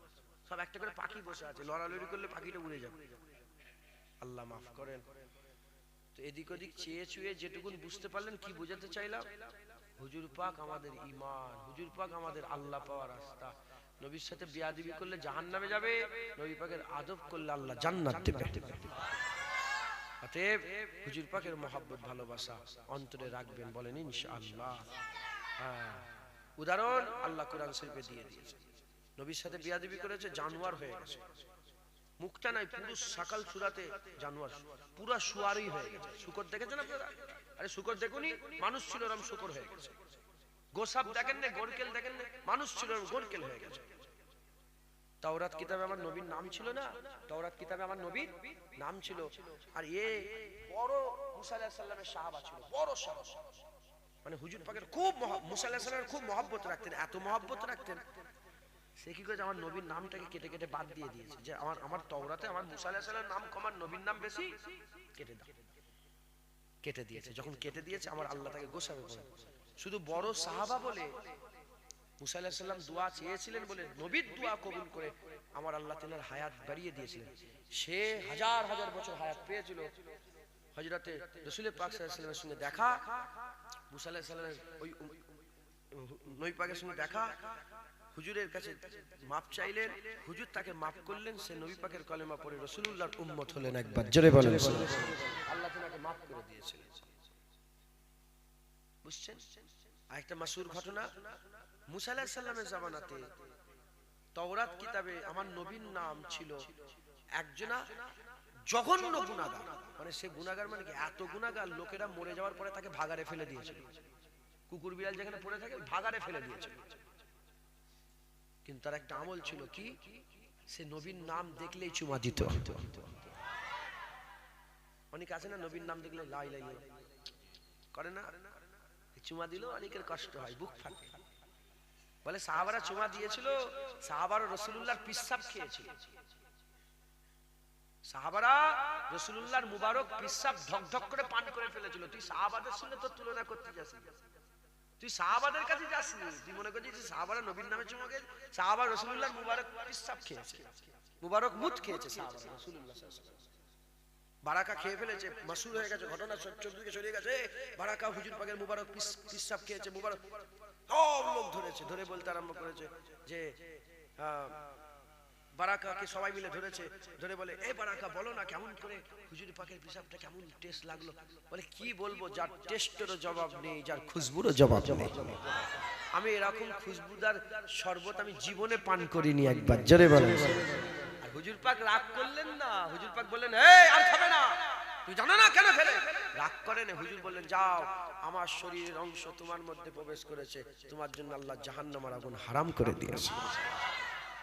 সব একটা করে পাখি বসে আছে, লড়ালড়ি করলে পাখিটা উড়ে যাবে। আল্লাহ মাফ করেন। তো এদিক ওদিক চেয়ে চুয়ে যেটুকুন বুঝতে পারলেন, কি বোঝাতে চাইলাম, হুজুর পাক আমাদের ঈমান, হুজুর পাক আমাদের আল্লাহ পাওয়ার রাস্তা। নবীর সাথে বেয়াদবি করলে জাহান্নামে যাবে, নবী পাকের আদব করলে আল্লাহ জান্নাত দেবে। অতএব হুজুর পাকের মহব্বত ভালোবাসা অন্তরে রাখবেন, বলেন ইনশাআল্লাহ। হ্যাঁ, উদাহরণ আল্লাহ কোরআন শরীফে দিয়ে দিয়েছে। নবীর সাথে বেয়াদবি করেছে, জানোয়ার হয়ে গেছে, মুখটা নাই, পুরো সকাল সুরাতে জানোয়ার, পুরো শুয়ারই হয়ে গেছে। শুকর দেখেছেন আপনারা? আরে শুকর দেখুনি, মানুষ ছিল এরকম শুকর হয়ে গেছে। গোসাপ দেখেন না, গোরকেল দেখেন না, মানুষ ছিল এরকম গোরকেল হয়ে গেছে। তাওরাত কিতাবে আমার নবীর নাম ছিল না, তাওরাত কিতাবে আমার নবীর নাম ছিল। আর বড় মুসা আলাইহিস সালামের সাহাবা ছিল, বড় সাহাবা, মানে হুজুর পাকের খুব মুসা আলাইহিস সালামের খুব মহব্বত রাখতেন, এত মহব্বত রাখতেন, সে কি করেছে আমার নবীর নামটাকে কেটে কেটে বাদ দিয়ে দিয়েছে, যে আমার তাওরাতে আমার মুসা আলাইহিস সালামের নাম কম, নবীর নাম বেশি, কেটে দাও। কেটে দিয়েছে, যখন কেটে দিয়েছে আমার আল্লাহ তাকে গোসাবে বলে, শুধু বড় সাহাবা বলে মুসা আলাইহিস সালাম দোয়া চেয়েছিলেন বলে নবীর দোয়া কবুল করে আমার আল্লাহ তেনার হায়াত বাড়িয়ে দিয়েছিলেন। সে হাজার হাজার বছর হায়াত পেয়েছিল। হযরতে রাসূল পাক সাল্লাল্লাহু আলাইহি ওয়াসাল্লামের সঙ্গে দেখা, মুসা আলাইহিস সালামের ওই নবী পাকের সঙ্গে দেখা, হুজুরের কাছে মাপ চাইলেন, হুজুর তাকে মাফ করলেন, সে নবী পাকের কলেমা পড়ে রাসূলুল্লাহর উম্মত হলেন। একবার জোরে বলেন আল্লাহ তাকে মাফ করে দিয়েছিলেন। বুঝছেন? আরেকটা মাশহুর ঘটনা, মুসা আলাইহিস সালামের জামানাতে তাওরাত কিতাবে আমার নবীর নাম ছিল একজনা জঘন্য গুনাহগার, মানে সে গুনাহগার মানে কি, এত গুনাহগার লোকেরা মরে যাওয়ার পরে তাকে ভাগাড়ে ফেলে দিয়েছিল, কুকুর বিড়াল যেখানে পড়ে থাকে ভাগাড়ে ফেলে দিয়েছিল। কিন্তু তার একটা আমল ছিল কি, সে নবীর নাম দেখলেই চুমা দিত। অনেক আছে না নবীর নাম দেখলে লা ইলাহা ইল্লাল্লাহ করে না, চুমা দিল অনেকের কষ্ট হয়, বুক ফাটে। বলে সাহাবারা চুমা দিয়েছিল, সাহাবারা রাসূলুল্লাহর পিসাব খেয়েছিল, সাহাবারা রাসূলুল্লাহর মুবারক পিসাব ঢক ঢক করে পান করে ফেলেছিল। তুই সাহাবাদের সঙ্গে তো তুলনা করতে যাস, তুই সাহাবাদের কাছে যাসনি, তুই মনে করছিস সাহাবারা নবীর নামে চুমা খেয়েছে, সাহাবা রাসূলুল্লাহর মুবারক পিসাব খেয়েছে, মুবারক মুত খেয়েছে সাহাবারা রাসূলুল্লাহ সাল্লাল্লাহু আলাইহি ওয়াসাল্লাম। বারাকা খেয়ে ফেলেছে, মাসুর হয়ে গেছে, ঘটনা চতুর্দিকে ছড়িয়ে গেছে, বারাকা হুজুর পাকের মুবারক পিসাব খেয়েছে, মুবারক। সব লোক ধরেছে, ধরে বলতে আরম্ভ করেছে যে বারাকাকে সবাই মিলে ধরেছে, ধরে বলে এ বারাকা বলো না কেমন করে হুজুর পাকের পিসাবটা কেমন টেস্ট লাগলো। বলে কি বলবো, যার টেস্টেরও জবাব নেই, যার খুশবুরও জবাব নেই। আমি এরকম খুশবুদার শরবত আমি জীবনে পান করিনি, একবার জোরে বলেন। আর হুজুর পাক রাগ করলেন না, হুজুর পাক বললেন এই আর খাবে না, তুই জানো না কেন ফেলে, রাগ করেন। হুজুর বললেন যাও, আমার শরীরের অংশ তোমার মধ্যে প্রবেশ করেছে, তোমার জন্য আল্লাহ জাহান্নামের আগুন হারাম করে দিয়েছে।